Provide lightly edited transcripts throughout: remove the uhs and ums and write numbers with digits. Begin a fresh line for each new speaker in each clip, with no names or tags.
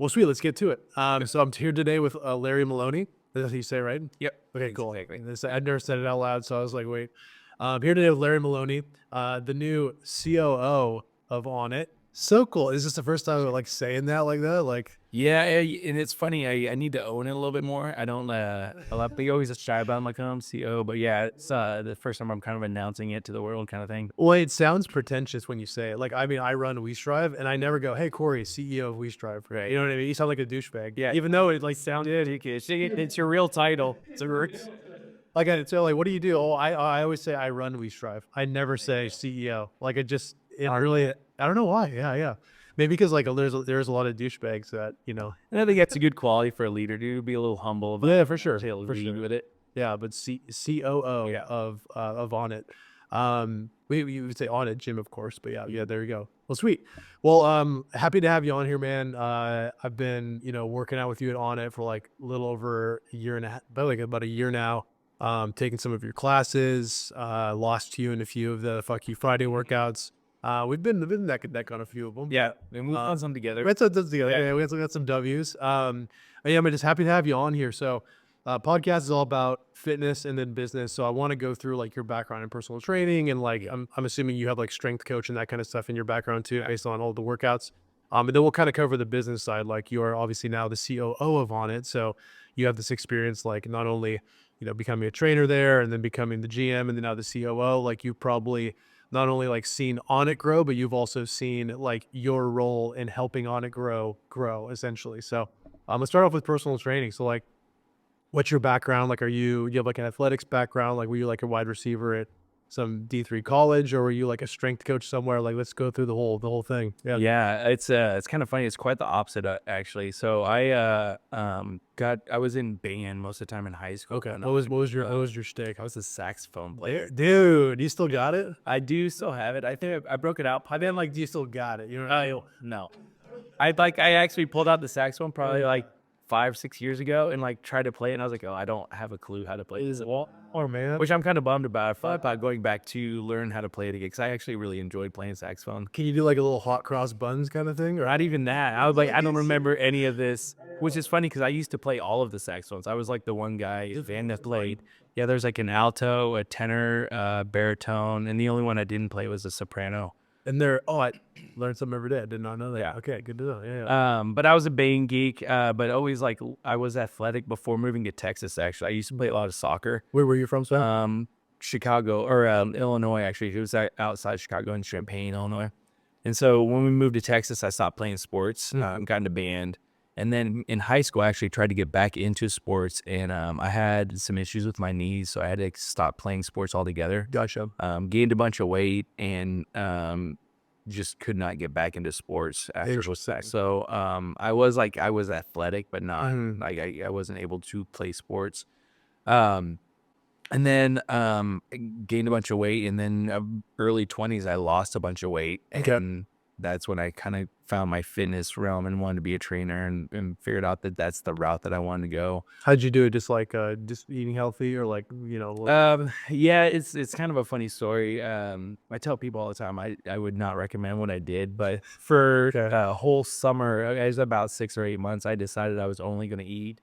Well, sweet. Let's get to it. So I'm here today with Larry Maloney. That's how you say it, right?
Yep.
Okay, cool.
Exactly.
I'd never said it out loud, so I was like, wait. Here today with Larry Maloney, the new COO of Onnit. So cool. Is this the first time like saying that like that? Like,
Yeah, and it's funny. I need to own it a little bit more. I don't. A lot of people always just shy about like CEO, but yeah, it's the first time I'm kind of announcing it to the world, kind of thing.
well, it sounds pretentious when you say it. Like, I mean, I run WeStrive, and I never go, "Hey, Corey, CEO of WeStrive."
Right.
You know what I mean? You sound like a douchebag.
Yeah.
Even though it like sounds
It's your real title. It's a
like I so like, what do you do? Oh, I always say I run WeStrive. I never say CEO. Like it really I don't know why. Yeah. Maybe because like there's a lot of douchebags that
And I think that's a good quality for a leader to be a little humble.
Yeah, for sure.
To
For
lead
sure.
with it.
Yeah, but COO
Yeah.
of Onnit. We would say Onnit Gym, of course, but yeah, there you go. Well, sweet. Well, happy to have you on here, man. I've been working out with you at Onnit for like a little over a year and a half, about a year now. Taking some of your classes. Lost you in a few of the Fuck You Friday workouts. We've been neck and neck on a few of them.
Yeah. And we've done some together.
We had some together. Yeah, we got some W's. Yeah, I'm just happy to have you on here. So, podcast is all about fitness and then business. So I want to go through like your background in personal training and like I'm assuming you have like strength coach and that kind of stuff in your background too, based on all the workouts. And then we'll kind of cover the business side. Like you are obviously now the COO of Onnit, so you have this experience like not only becoming a trainer there and then becoming the GM and then now the COO. Like you've probably not only like seen Onnit grow, but you've also seen like your role in helping Onnit grow essentially. So let's start off with personal training. So like, what's your background? Like, you have like an athletics background? Like, were you like a wide receiver at some D3 college, or were you like a strength coach somewhere? Like, let's go through the whole thing. Yeah.
Yeah, it's kind of funny. It's quite the opposite actually. So I was in band most of the time in high school.
Okay. What was your shtick?
I was a saxophone player.
Dude, you still got it?
I do still have it. I think I broke it out.
I mean, like, do you still got it?
No. I actually pulled out the saxophone probably like 5-6 years ago and like tried to play it, and I was like, oh, I don't have a clue how to play this.
Oh man.
Which I'm kind of bummed about. I thought about going back to learn how to play it again because I actually really enjoyed playing saxophone.
Can you do like a little hot cross buns kind of thing? Or
Not even that. I was like, I don't remember any of this, which is funny because I used to play all of the saxophones. I was like the one guy that played. Yeah, there's like an alto, a tenor, baritone, and the only one I didn't play was a soprano.
And I learned something every day. I did not know that. Yeah. Okay, good to know. Yeah.
But I was a band geek, but always like I was athletic before moving to Texas. Actually, I used to play a lot of soccer.
Where were you from, Sam?
Chicago or Illinois. Actually, it was outside Chicago in Champaign, Illinois. And so when we moved to Texas, I stopped playing sports. Got into band, and then in high school, I actually tried to get back into sports, and I had some issues with my knees, so I had to stop playing sports altogether.
Gotcha.
Gained a bunch of weight, and just could not get back into sports after. So I was athletic, but not like I wasn't able to play sports. And then gained a bunch of weight, and then early 20s, I lost a bunch of weight.
Okay.
And that's when I kind of found my fitness realm and wanted to be a trainer and figured out that that's the route that I wanted to go.
How'd you do it? Just like just eating healthy, or like
Yeah, it's kind of a funny story. I tell people all the time I would not recommend what I did, but for a whole summer, it was about 6 or 8 months, I decided I was only going to eat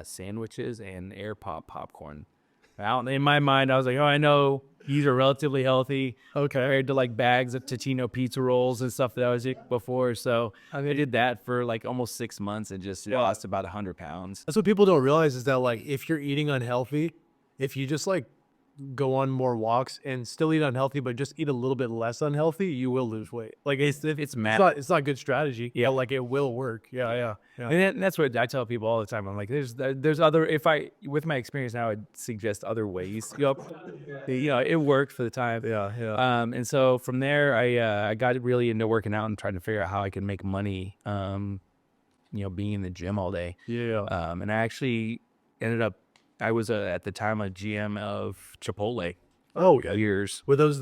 sandwiches and air popcorn. Out in my mind, I was like, oh, I know these are relatively healthy compared to like bags of Totino pizza rolls and stuff that I was eating before. So I did that for like almost 6 months and just lost about 100 pounds.
That's what people don't realize, is that like if you're eating unhealthy, if you just like go on more walks and still eat unhealthy, but just eat a little bit less unhealthy, you will lose weight. Like it's not good strategy. Yeah, like it will work. Yeah.
And that's what I tell people all the time. I'm like, there's other, with my experience now, I'd suggest other ways. It worked for the time.
Yeah.
And so from there, I got really into working out and trying to figure out how I could make money, being in the gym all day.
Yeah.
And I actually ended up, I was at the time a GM of Chipotle.
Oh, yeah.
Years.
Were those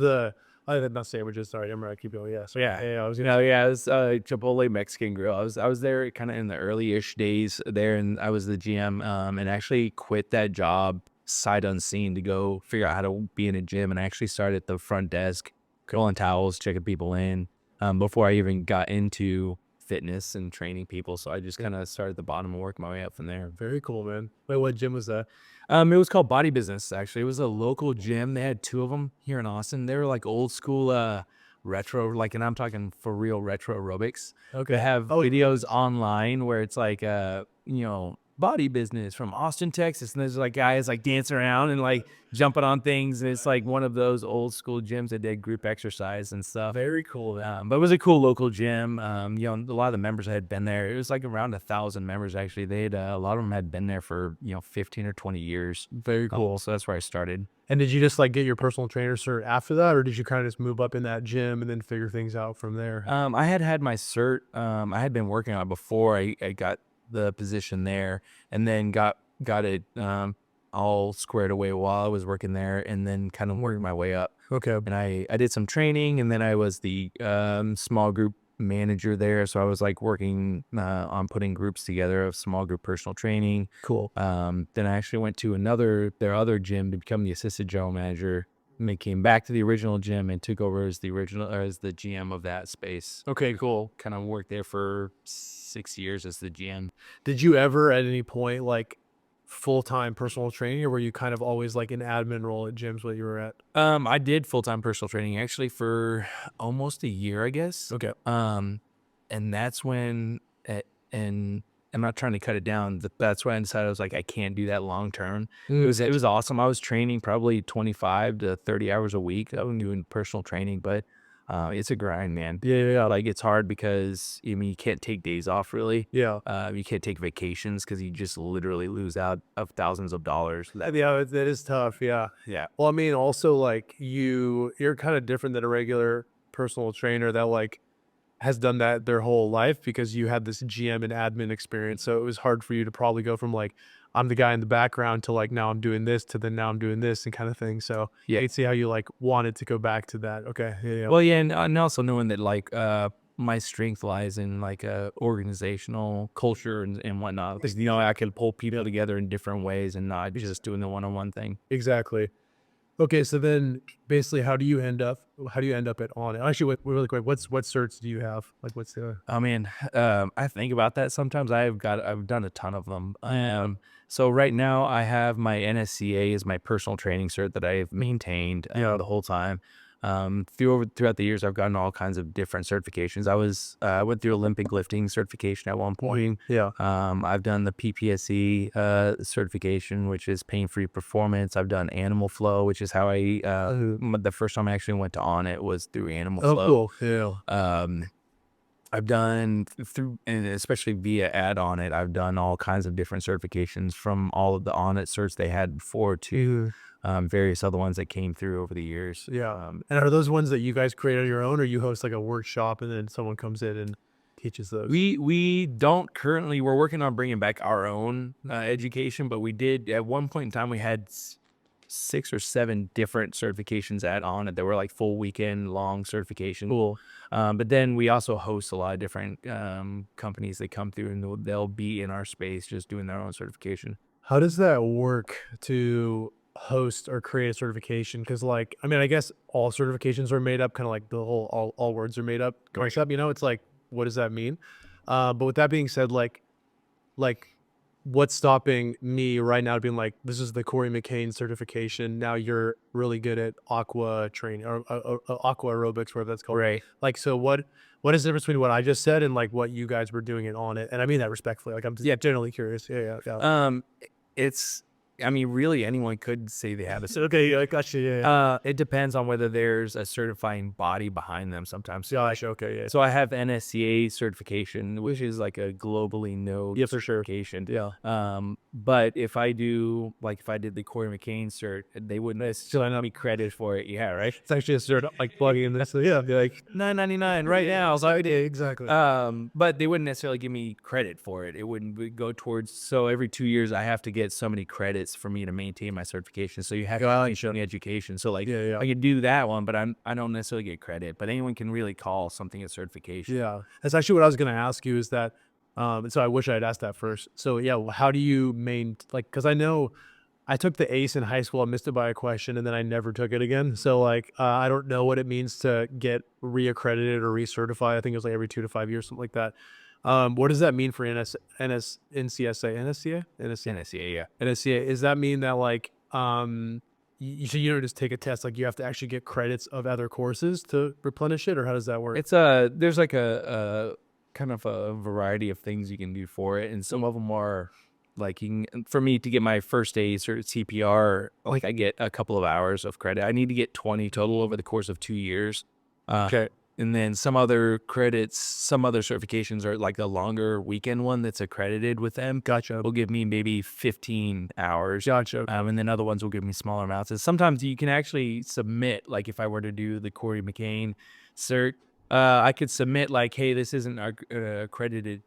not sandwiches? Sorry, I'm gonna keep going. Yeah. So,
yeah.
I was
it was Chipotle Mexican Grill. I was there kind of in the early-ish days there, and I was the GM. And actually quit that job sight unseen to go figure out how to be in a gym. And I actually started at the front desk, rolling towels, checking people in, before I even got into fitness and training people. So I just kind of started at the bottom and worked my way up from there.
Very cool, man. Wait, what gym was that?
It was called Body Business, actually. It was a local gym. They had two of them here in Austin. They were like old school retro, like, and I'm talking for real retro aerobics.
Okay.
They have
Oh,
videos online where it's like Body Business from Austin, Texas. And there's like guys like dancing around and like jumping on things. And it's like one of those old school gyms that did group exercise and stuff.
very cool.
But it was a cool local gym. A lot of the members had been there. It was like around 1,000 members actually. They had a lot of them had been there for 15 or 20 years.
Very cool.
So that's where I started.
And did you just like get your personal trainer cert after that, or did you kind of just move up in that gym and then figure things out from there?
I had my cert. I had been working on it before I got the position there, and then got it all squared away while I was working there, and then kind of working my way up.
Okay.
And I did some training, and then I was the small group manager there. So I was like working on putting groups together of small group personal training.
Cool.
Then I actually went to their other gym to become the assistant general manager. And then came back to the original gym and took over as the GM of that space.
Okay, cool.
Kind of worked there for 6 years as the GM.
Did you ever at any point like full-time personal training, or were you kind of always like an admin role at gyms where you were at?
I did full-time personal training actually for almost a year, I guess.
Okay.
And that's when, and I'm not trying to cut it down, but that's when I decided I was like, I can't do that long term. It was awesome. I was training probably 25 to 30 hours a week. I was doing personal training, but it's a grind, man.
Yeah.
Like it's hard because you can't take days off really.
Yeah.
You can't take vacations because you just literally lose out of thousands of dollars.
Yeah, that is tough. Yeah.
Yeah.
Well, I mean, also like you're kind of different than a regular personal trainer that like has done that their whole life, because you had this GM and admin experience. So it was hard for you to probably go from like, I'm the guy in the background to like, now I'm doing this to then now I'm doing this and kind of thing. So
Yeah.
I can see how you like wanted to go back to that. Okay. Yeah.
Well, yeah, and also knowing that like my strength lies in like organizational culture and whatnot. 'Cause, I can pull people together in different ways and not just doing the one-on-one thing.
Exactly. Okay, so then basically, how do you end up at Onnit? Actually, really quick, what certs do you have? Like, what's the?
I mean, I think about that sometimes. I've done a ton of them. So right now I have my NSCA is my personal training cert that I've maintained the whole time. Throughout the years, I've gotten all kinds of different certifications. I went through Olympic lifting certification at one point.
Yeah.
I've done the PPSE certification, which is pain-free performance. I've done Animal Flow, which is how the first time I actually went to Onnit was through Animal Flow.
Oh, cool. Yeah.
I've done and especially via Onnit, I've done all kinds of different certifications from all of the Onnit certs they had before to various other ones that came through over the years.
Yeah. And are those ones that you guys create on your own, or you host like a workshop and then someone comes in and teaches those?
We don't currently. We're working on bringing back our own education, but we did at one point in time. We had 6 or 7 different certifications at Onnit that were like full weekend long certifications.
Cool.
But then we also host a lot of different companies that come through and they'll be in our space just doing their own certification.
How does that work to host or create a certification? Because like, I mean, I guess all certifications are made up, kind of like the whole all words are made up. Concept, it's like, what does that mean? But with that being said, like what's stopping me right now being like, this is the Cory McKane certification. Now you're really good at aqua training or aqua aerobics, whatever that's called.
Right.
Like, so what is the difference between what I just said and like what you guys were doing it on it? And I mean that respectfully. Like, I'm just generally curious. Yeah.
Really anyone could say they have a certification.
Okay, I got you. Yeah.
It depends on whether there's a certifying body behind them sometimes.
Okay. Yeah.
So I have NSCA certification, which is like a globally known certification.
Yeah.
But if I did the Cory McKane cert, they wouldn't necessarily not be credited for it. Yeah, right.
It's actually a cert like plugging in this. So yeah, be like
$9.99 right now. So
exactly.
But they wouldn't necessarily give me credit for it. It wouldn't go towards. So every 2 years, I have to get so many credits for me to maintain my certification. So you have to show me education. So like, I could do that one, but I don't necessarily get credit. But anyone can really call something a certification.
Yeah, that's actually what I was going to ask you. Is that, so I wish I had asked that first. So yeah, how do you because I know I took the ACE in high school. I missed it by a question, and then I never took it again. So like, I don't know what it means to get reaccredited or recertified. I think it was like every 2 to 5 years, something like that. What does that mean for NCSA, NSCA,
NSCA, yeah.
NSCA? Does that mean that like, so you don't just take a test, like you have to actually get credits of other courses to replenish it, or how does that work?
It's there's like a kind of a variety of things you can do for it, and some of them are like for me to get my first ACE or CPR, like I get a couple of hours of credit. I need to get 20 total over the course of 2 years.
Okay.
And then some other credits, some other certifications are like a longer weekend one that's accredited with them.
Gotcha.
Will give me maybe 15 hours.
Gotcha.
And then other ones will give me smaller amounts. And sometimes you can actually submit, like if I were to do the Cory McKane cert, I could submit like, hey, this isn't accredited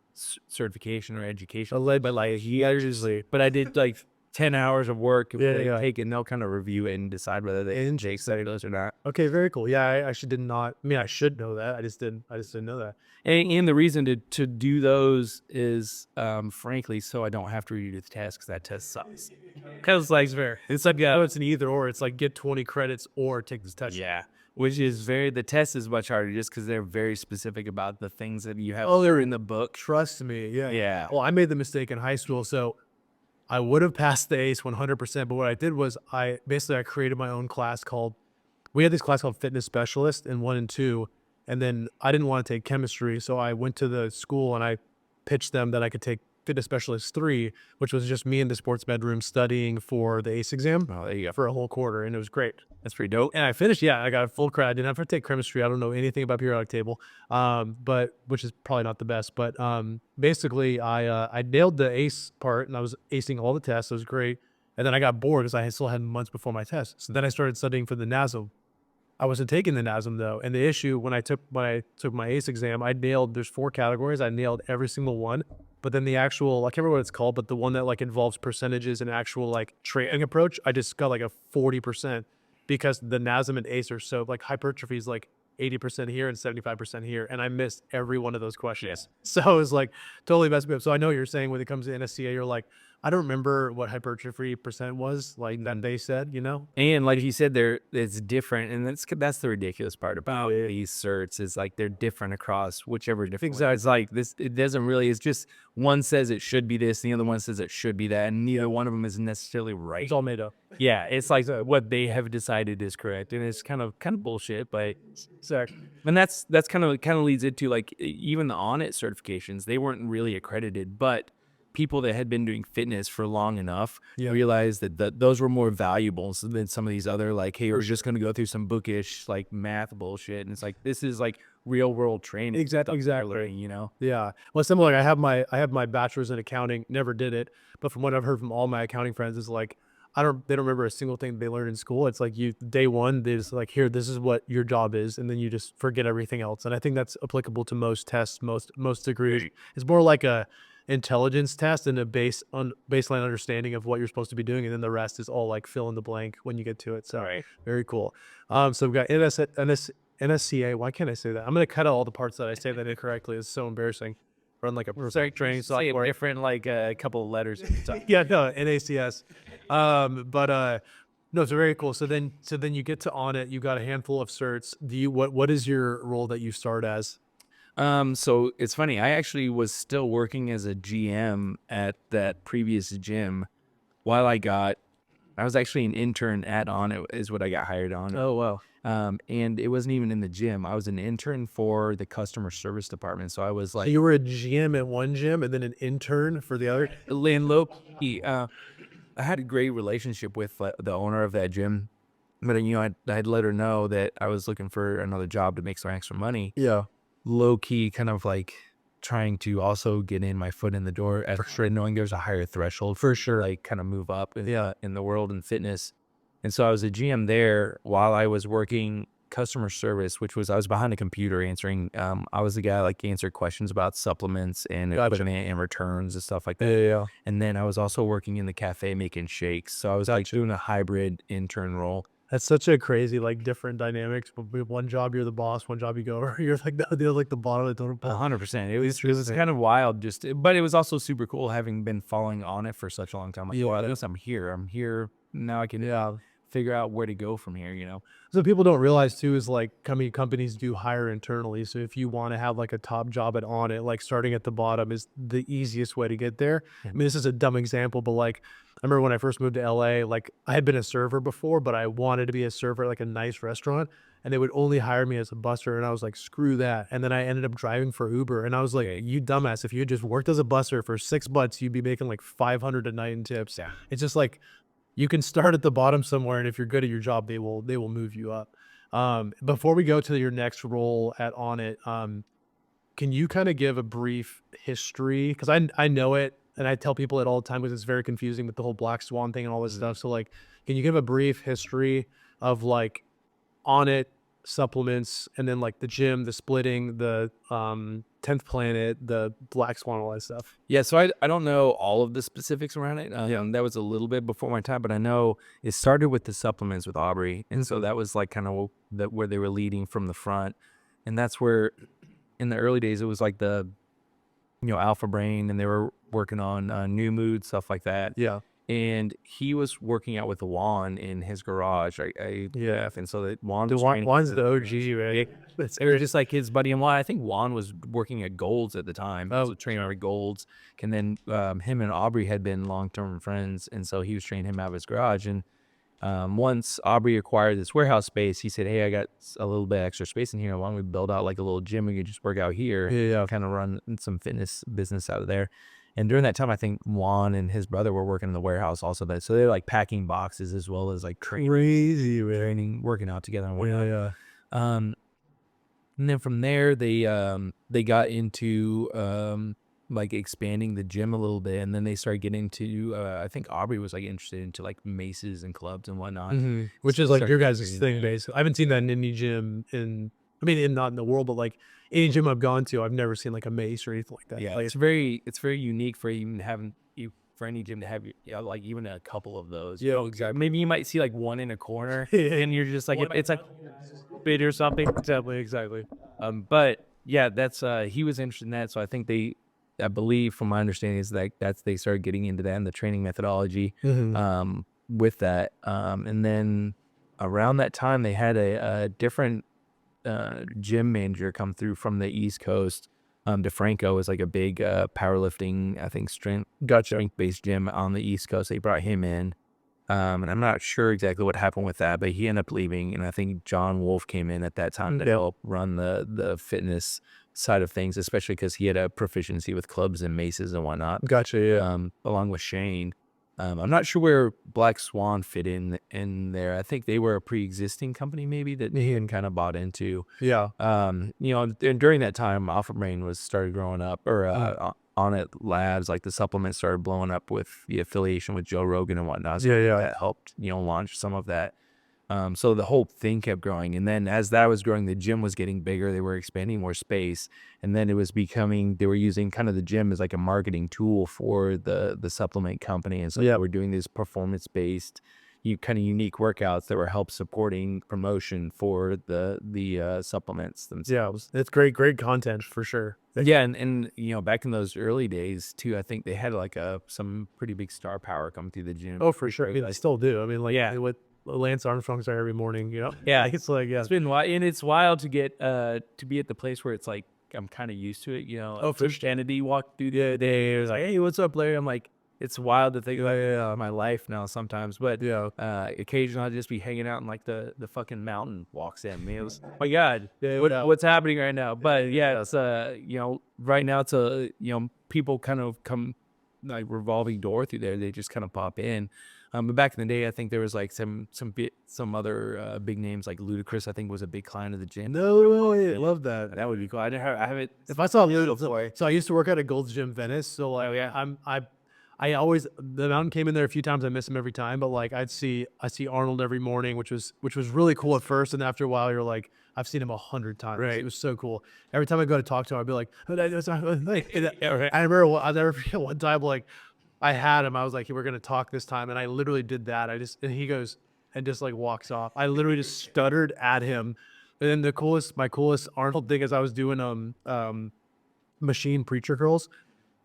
certification or education, but like usually, but I did like 10 hours of work.
Yeah.
Take it, and they'll kind of review it and decide whether they accept those or not.
Okay, very cool. Yeah, I actually did not. I mean, I should know that. I just didn't know that.
And the reason to do those is, frankly, so I don't have to redo the test, because that test sucks.
Because like, it's like, yeah, it's an either or. It's like get 20 credits or take this test.
Yeah, which is the test is much harder just because they're very specific about the things that you have.
Oh, they're
in the book.
Trust me. Yeah.
Yeah.
Well, I made the mistake in high school, so I would have passed the ACE 100%. But what I did was I created my own class called. We had this class called Fitness Specialist in 1 and 2, and then I didn't want to take chemistry, so I went to the school and I pitched them that I could take Fitness Specialist 3, which was just me in the sports bedroom studying for the ACE exam.
Oh, there you go.
For a whole quarter, and it was great.
That's pretty dope.
And I finished. Yeah, I got a full credit. I didn't have to take chemistry. I don't know anything about periodic table, but which is probably not the best. But basically, I nailed the ACE part, and I was acing all the tests. It was great. And then I got bored because I still had months before my test. So then I started studying for the NASM. I wasn't taking the NASM though, and the issue when I took my ACE exam, I nailed. There's 4 categories. I nailed every single one. But then the actual, I can't remember what it's called, but the one that like involves percentages and actual like training approach, I just got like a 40%, because the NASM and ACE are so like hypertrophy is like 80% here and 75% here, and I missed every one of those questions. So it was like totally messed me up. So I know what you're saying when it comes to NSCA, you're like, I don't remember what hypertrophy percent was like that they said, you know?
And like you said, it's different, and that's the ridiculous part about these certs is like they're different across whichever different.
Exactly.
It's like this. It doesn't really. It's just one says it should be this, and the other one says it should be that, and neither one of them is necessarily right.
It's all made up.
Yeah, it's like what they have decided is correct, and it's kind of bullshit. But
Exactly.
and that's kind of leads into like even the Onnit certifications. They weren't really accredited, but people that had been doing fitness for long enough realized that those were more valuable than some of these other like, hey, we're just going to go through some bookish like math bullshit, and it's like this is like real world training.
Exactly.
You know.
Yeah. Well, similar. I have my bachelor's in accounting. Never did it, but from what I've heard from all my accounting friends, is like they don't remember a single thing they learned in school. It's like day one, they just like, here, this is what your job is, and then you just forget everything else. And I think that's applicable to most tests, most degrees. It's more like a intelligence test and a baseline understanding of what you're supposed to be doing, and then the rest is all like fill in the blank when you get to it. So very cool. So we've got NSCA. Why can't I say that? I'm gonna cut out all the parts that I say that incorrectly. It's so embarrassing. Run like a training software.
Different like a couple of letters.
Yeah, no, NACS. No, it's very cool. So then you get to Onnit. You got a handful of certs. What is your role that you start as?
So it's funny. I actually was still working as a GM at that previous gym while I was actually an intern at Onnit is what I got hired on.
Oh, wow.
And it wasn't even in the gym. I was an intern for the customer service department. So I was like,
So you were a GM at one gym and then an intern for the other?
I had a great relationship with the owner of that gym, but I'd let her know that I was looking for another job to make some extra money.
Yeah.
Low key, kind of like trying to also get in my foot in the door at first, knowing there's a higher threshold for sure, like kind of move up in the world and fitness. And so I was a GM there while I was working customer service, which was I was behind a computer answering. I was the guy like answered questions about supplements and equipment and returns and stuff like that.
Yeah.
And then I was also working in the cafe making shakes. So I was like doing a hybrid intern role.
That's such a crazy, like, different dynamics. But with one job, you're the boss. One job, you go over. You're like the like the bottom of the totem pole.
100%. It
It's
was
interesting.
kind of wild, but it was also super cool having been following on it for such a long time. Like, well, at least I'm here. I'm here now. I can
Yeah.
figure out where to go from here.
So people don't realize too is like companies do hire internally. So if you want to have like a top job at Onnit, like starting at the bottom is the easiest way to get there. I mean, this is a dumb example, but like I remember when I first moved to LA, like I had been a server before, but I wanted to be a server at like a nice restaurant, and they would only hire me as a busser, and I was like, screw that. And then I ended up driving for Uber, and I was like,
Okay.
you dumbass, if you had just worked as a busser for $6, you'd be making like 500 a night in tips.
Yeah.
It's just like you can start at the bottom somewhere, and if you're good at your job, they will move you up. Before we go to your next role at Onnit, can you kind of give a brief history? Because I know it, and I tell people it all the time because it's very confusing with the whole black swan thing and all this stuff. So like, can you give a brief history of like Onnit supplements, and then like the gym, the splitting, the 10th planet, the black swan, all that stuff?
Yeah, so I don't know all of the specifics around it. That was a little bit before my time, but I know it started with the supplements with Aubrey, and so that was like kind of where they were leading from the front, and that's where in the early days it was like the Alpha Brain, and they were working on New Mood stuff like that.
Yeah.
And he was working out with Juan in his garage.
Yeah.
And so that Juan
The
was training.
one's the OG, right?
They were just like his buddy and Juan. I think Juan was working at Gold's at the time.
Oh.
So training at Gold's. And then him and Aubrey had been long-term friends. And so he was training him out of his garage. And once Aubrey acquired this warehouse space, he said, hey, I got a little bit extra space in here. Why don't we build out like a little gym? We could just work out here.
Yeah.
Kind of run some fitness business out of there. And during that time, I think Juan and his brother were working in the warehouse also. So they're like packing boxes as well as like
Crazy, man.
training, working out together. And
Yeah,
whatnot.
yeah.
And then from there, they got into like expanding the gym a little bit, and then they started getting into I think Aubrey was like interested into like maces and clubs and whatnot,
Which is like
Start
your guys'
doing
thing,
that.
basically. I haven't seen that in any gym I mean, not in the world, but like any gym I've gone to, I've never seen like a mace or anything like that.
Yeah,
Like,
it's very unique for even having you for any gym to have like even a couple of those.
yeah, exactly.
Maybe you might see like one in a corner, and you're just like it's like bit or something.
Exactly.
But yeah, that's he was interested in that, so I believe from my understanding is that they started getting into that and the training methodology with that, and then around that time they had a different gym manager come through from the East Coast. DeFranco was like a big powerlifting, I think strength-based gym on the East Coast. They brought him in. And I'm not sure exactly what happened with that, but he ended up leaving. And I think John Wolf came in at that time to help run the fitness side of things, especially because he had a proficiency with clubs and maces and whatnot.
Gotcha. Yeah.
Along with Shane. I'm not sure where Black Swan fit in there. I think they were a pre-existing company maybe that he had kind of bought into.
Yeah.
And during that time, Alpha Brain was started growing up, or Onnit Labs, like the supplements started blowing up with the affiliation with Joe Rogan and whatnot. So that helped, launch some of that. So the whole thing kept growing. And then as that was growing, the gym was getting bigger. They were expanding more space. And then it was they were using kind of the gym as like a marketing tool for the supplement company. And so they were doing these performance-based, kind of unique workouts that were help supporting promotion for the supplements themselves.
Yeah. It's great content for sure.
Yeah, and back in those early days too, I think they had like some pretty big star power come through the gym.
Oh, for sure. I mean, I still do. I mean, like, what Lance Armstrong's there every morning,
Yeah,
it's like,
it's been wild, and it's wild to get to be at the place where it's like I'm kind of used to it.
Oh, for sure.
Kennedy walked through the other day. It was like, hey, what's up, Larry? I'm like, it's wild to think about my life now sometimes, but occasionally I'll just be hanging out and like the fucking mountain walks in me. It was, oh my God, what's happening right now? But yeah, it's right now it's people kind of come like revolving door through there. They just kind of pop in. But back in the day, I think there was like some other big names, like Ludacris. I think was a big client of the gym.
No, I love that.
That would be cool. I haven't.
If I saw Ludacris, so I used to work at a Gold's Gym Venice. So like, I always, the mountain came in there a few times. I miss him every time, but like I see Arnold every morning, which was really cool at first, and after a while, you're like, I've seen him 100 times. Right. It was so cool. Every time I go to talk to him, I'd be like, I remember I'll never forget one time, like I had him. I was like, hey, we're gonna talk this time, and I literally did that. And he goes, and just like walks off. I literally just stuttered at him. And then my coolest Arnold thing is I was doing machine preacher curls,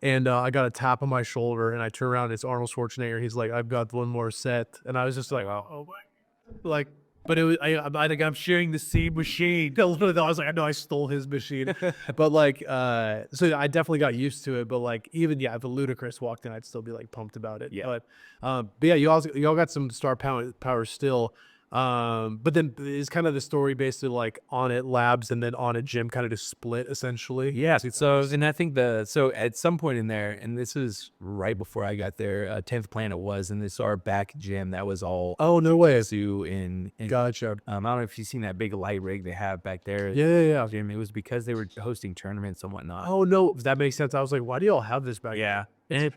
and I got a tap on my shoulder, and I turn around, it's Arnold Schwarzenegger. He's like, "I've got one more set," and I was just like, "Oh my!" Like, but it was I think I'm sharing the same machine. I was like, I know I stole his machine, but like, so I definitely got used to it. But like, even if Ludacris walked in, I'd still be like pumped about it.
Yeah.
But yeah, you all got some star power still. But then is kind of the story basically like Onnit Labs and then Onnit Gym kind of just split essentially.
Yeah. So, and I think so at some point in there, and this is right before I got there, 10th Planet was, and this our back gym that was all
Oh, no way.
Sue in
Gotcha.
I don't know if you've seen that big light rig they have back there.
Yeah.
Gym. It was because they were hosting tournaments and whatnot.
Oh no, that makes sense. I was like, why do y'all have this back?
Yeah. And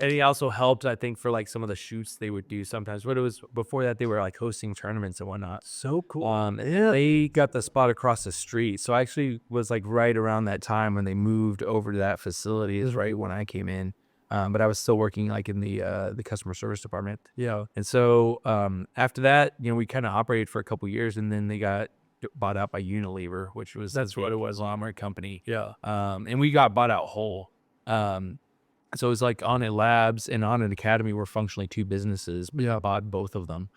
he also helped, I think, for like some of the shoots they would do sometimes. But it was before that they were like hosting tournaments and whatnot.
So cool.
Yeah, they got the spot across the street. So I actually was like right around that time when they moved over to that facility is right when I came in. But I was still working like in the customer service department.
Yeah.
And so after that, we kind of operated for a couple years, and then they got bought out by Unilever, which was
That's what it was.
Conglomerate company.
Yeah.
And we got bought out whole. So it was like Onnit Labs and Onnit Academy were functionally two businesses. But I bought both of them,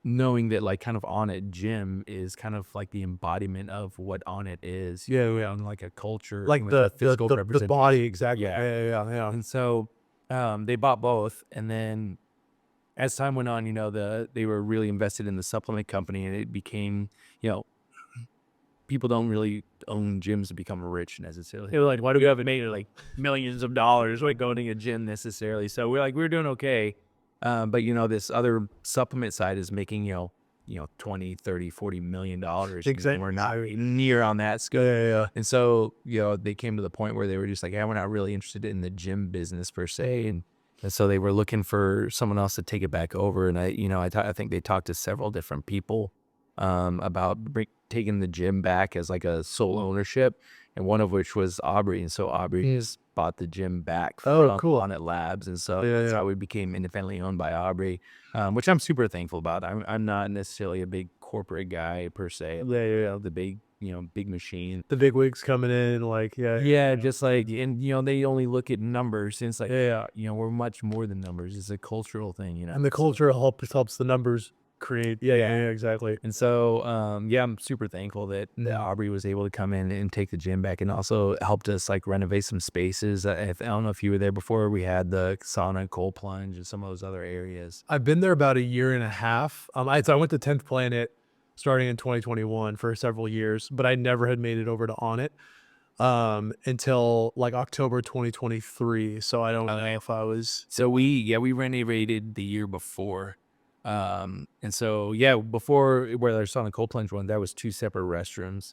knowing that like kind of Onnit Gym is kind of like the embodiment of what Onnit is.
Yeah.
And like a culture,
Like
with a physical
the
representation.
body, exactly.
Yeah.
Yeah.
And so they bought both, and then as time went on, they were really invested in the supplement company, and it became, people don't really own gyms to become rich necessarily. They were like, why do we haven't made like millions of dollars like going to a gym necessarily? So we're doing okay. But this other supplement side is making, 20, 30, 40 million dollars.
Exactly.
We're not near on that scale.
Yeah.
And so, they came to the point where they were just like, yeah, we're not really interested in the gym business per se. And so they were looking for someone else to take it back over. And I think they talked to several different people about taking the gym back as like a sole ownership, and one of which was Aubrey. And so Aubrey has bought the gym back from
cool.
Onnit Labs, and so that's how we became independently owned by Aubrey, which I'm super thankful about. I'm not necessarily a big corporate guy per se.
Yeah.
The big big machine.
The big wigs coming in, like
Just like, and they only look at numbers, and it's like we're much more than numbers. It's a cultural thing,
and the culture helps the numbers create. Yeah, exactly.
And so, I'm super thankful that Aubrey was able to come in and take the gym back, and also helped us like renovate some spaces. I don't know if you were there before. We had the sauna, cold plunge, and some of those other areas.
I've been there about a year and a half. So I went to 10th Planet starting in 2021 for several years, but I never had made it over to Onnit until like October 2023. So I don't know if I was.
So we renovated the year before. And so before where there's on the cold plunge one, that was two separate restrooms.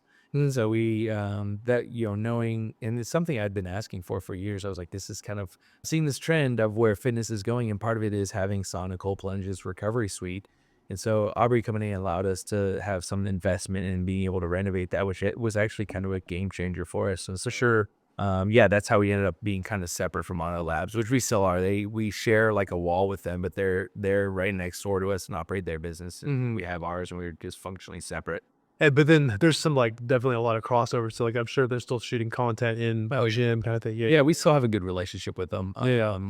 So we knowing, and it's something I'd been asking for years. I was like, this is kind of seeing this trend of where fitness is going, and part of it is having sauna, cold plunges, recovery suite. And so Aubrey coming in allowed us to have some investment in being able to renovate that, which it was actually kind of a game changer for us. So sure. That's how we ended up being kind of separate from Onnit Labs, which we still are. We share like a wall with them, but they're right next door to us and operate their business. And we have ours, and we're just functionally separate.
But then there's some like definitely a lot of crossover. So like I'm sure they're still shooting content in gym kind of thing.
Yeah, we still have a good relationship with them.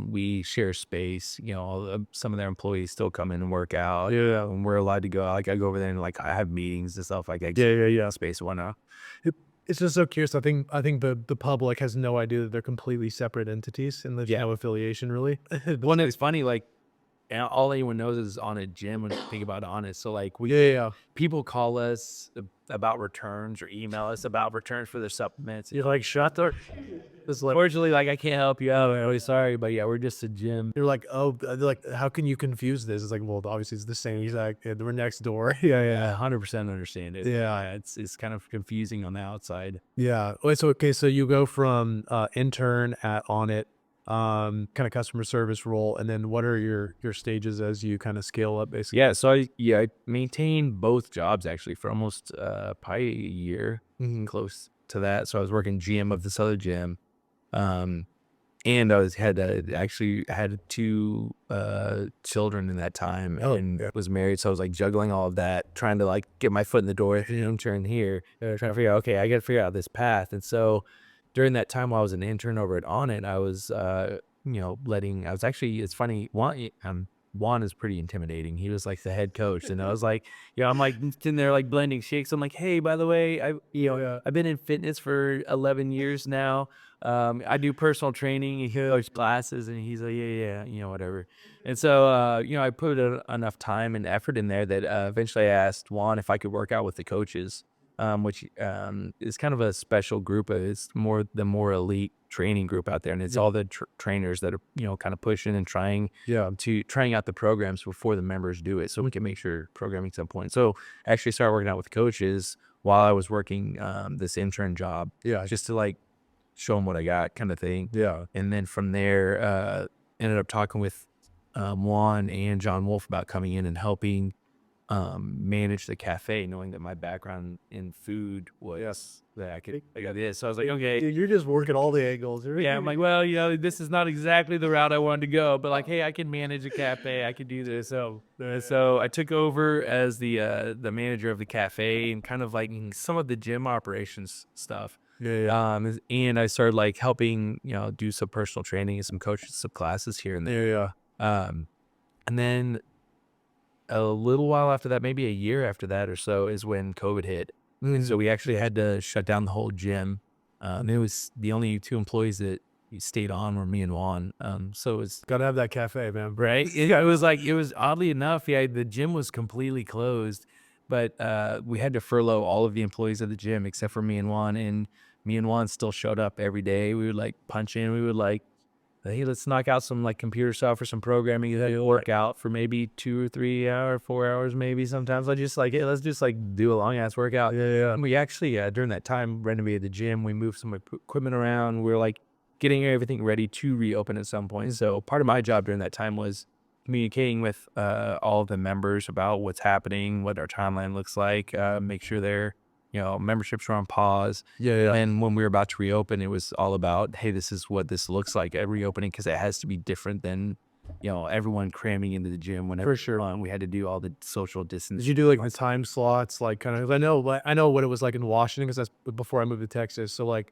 We share space. Some of their employees still come in and work out.
Yeah,
and we're allowed to go. Like I go over there and like I have meetings and stuff like that. Space and whatnot.
It's just so curious. I think the public has no idea that they're completely separate entities, and there's no affiliation really.
One it's funny, like, and all anyone knows is Onnit Gym when you think about Onnit. So like people call us about returns or email us about returns for their supplements. You're like, shut up. Unfortunately, like I can't help you out. I'm really sorry, but we're just a gym.
You're like, they're like, how can you confuse this? It's like, well, obviously it's the same exact. We're next door.
100% understand it.
Yeah,
it's kind of confusing on the outside.
Yeah. So you go from intern at Onnit, kind of customer service role, and then what are your stages as you kind of scale up basically?
So I maintained both jobs actually for almost probably a year, close to that. So I was working GM of this other gym, And actually had 2 children in that time and was married. So I was like juggling all of that, trying to like get my foot in the door, intern here, trying to figure out, okay, I got to figure out this path. And so during that time while I was an intern over at Onnit, I was, I was actually, it's funny, Juan is pretty intimidating. He was like the head coach. And I was like, I'm like sitting there like blending shakes. I'm like, hey, by the way, I've been in fitness for 11 years now. I do personal training and he goes classes and he's like, yeah, whatever. And so, I put enough time and effort in there that eventually I asked Juan if I could work out with the coaches, which is kind of a special group. It's the more elite training group out there. And it's all the trainers that are, kind of pushing and trying out the programs before the members do it. So we can make sure programming some point. So I actually started working out with coaches while I was working this intern job.
Yeah.
Just to like show them what I got kind of thing.
Yeah.
And then from there, ended up talking with Juan and John Wolf about coming in and helping manage the cafe, knowing that my background in food was that I could do this. So I was like, okay.
Dude, you're just working all the angles.
Yeah, I'm like, well, this is not exactly the route I wanted to go, but like, hey, I can manage a cafe. I could do this. So I took over as the manager of the cafe and kind of like some of the gym operations stuff. And I started like helping, do some personal training and some coaches, some classes here and there. And then a little while after that, maybe a year after that or so, is when COVID hit. So we actually had to shut down the whole gym. It was the only 2 employees that stayed on were me and Juan. So it was
Gotta have that cafe, man.
right. It was oddly enough, the gym was completely closed, but we had to furlough all of the employees of the gym except for me and Juan. And me and Juan still showed up every day. We would like punch in. We would like, hey, let's knock out some like computer stuff or some programming. You'll work out for maybe 2 or 3 hours, 4 hours, maybe sometimes. I just like, hey, let's just like do a long ass workout. And we actually, during that time, renovated the gym. We moved some equipment around. We were like getting everything ready to reopen at some point. So part of my job during that time was communicating with all of the members about what's happening, what our timeline looks like, make sure they're, memberships were on pause. And when we were about to reopen, it was all about, hey, this is what this looks like at reopening, because it has to be different than, everyone cramming into the gym whenever.
For sure.
We had to do all the social distance.
Did you do like the time slots, like kind of? I know what it was like in Washington because that's before I moved to Texas. So like,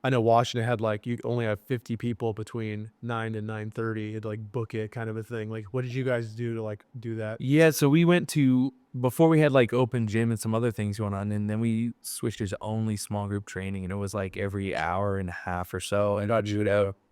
I know Washington had like you only have 50 people between 9 and 9:30. You'd like book it, kind of a thing. Like, what did you guys do to like do that?
Yeah, so we went to, before we had like open gym and some other things going on, and then we switched to only small group training, and it was like every hour and a half or so. And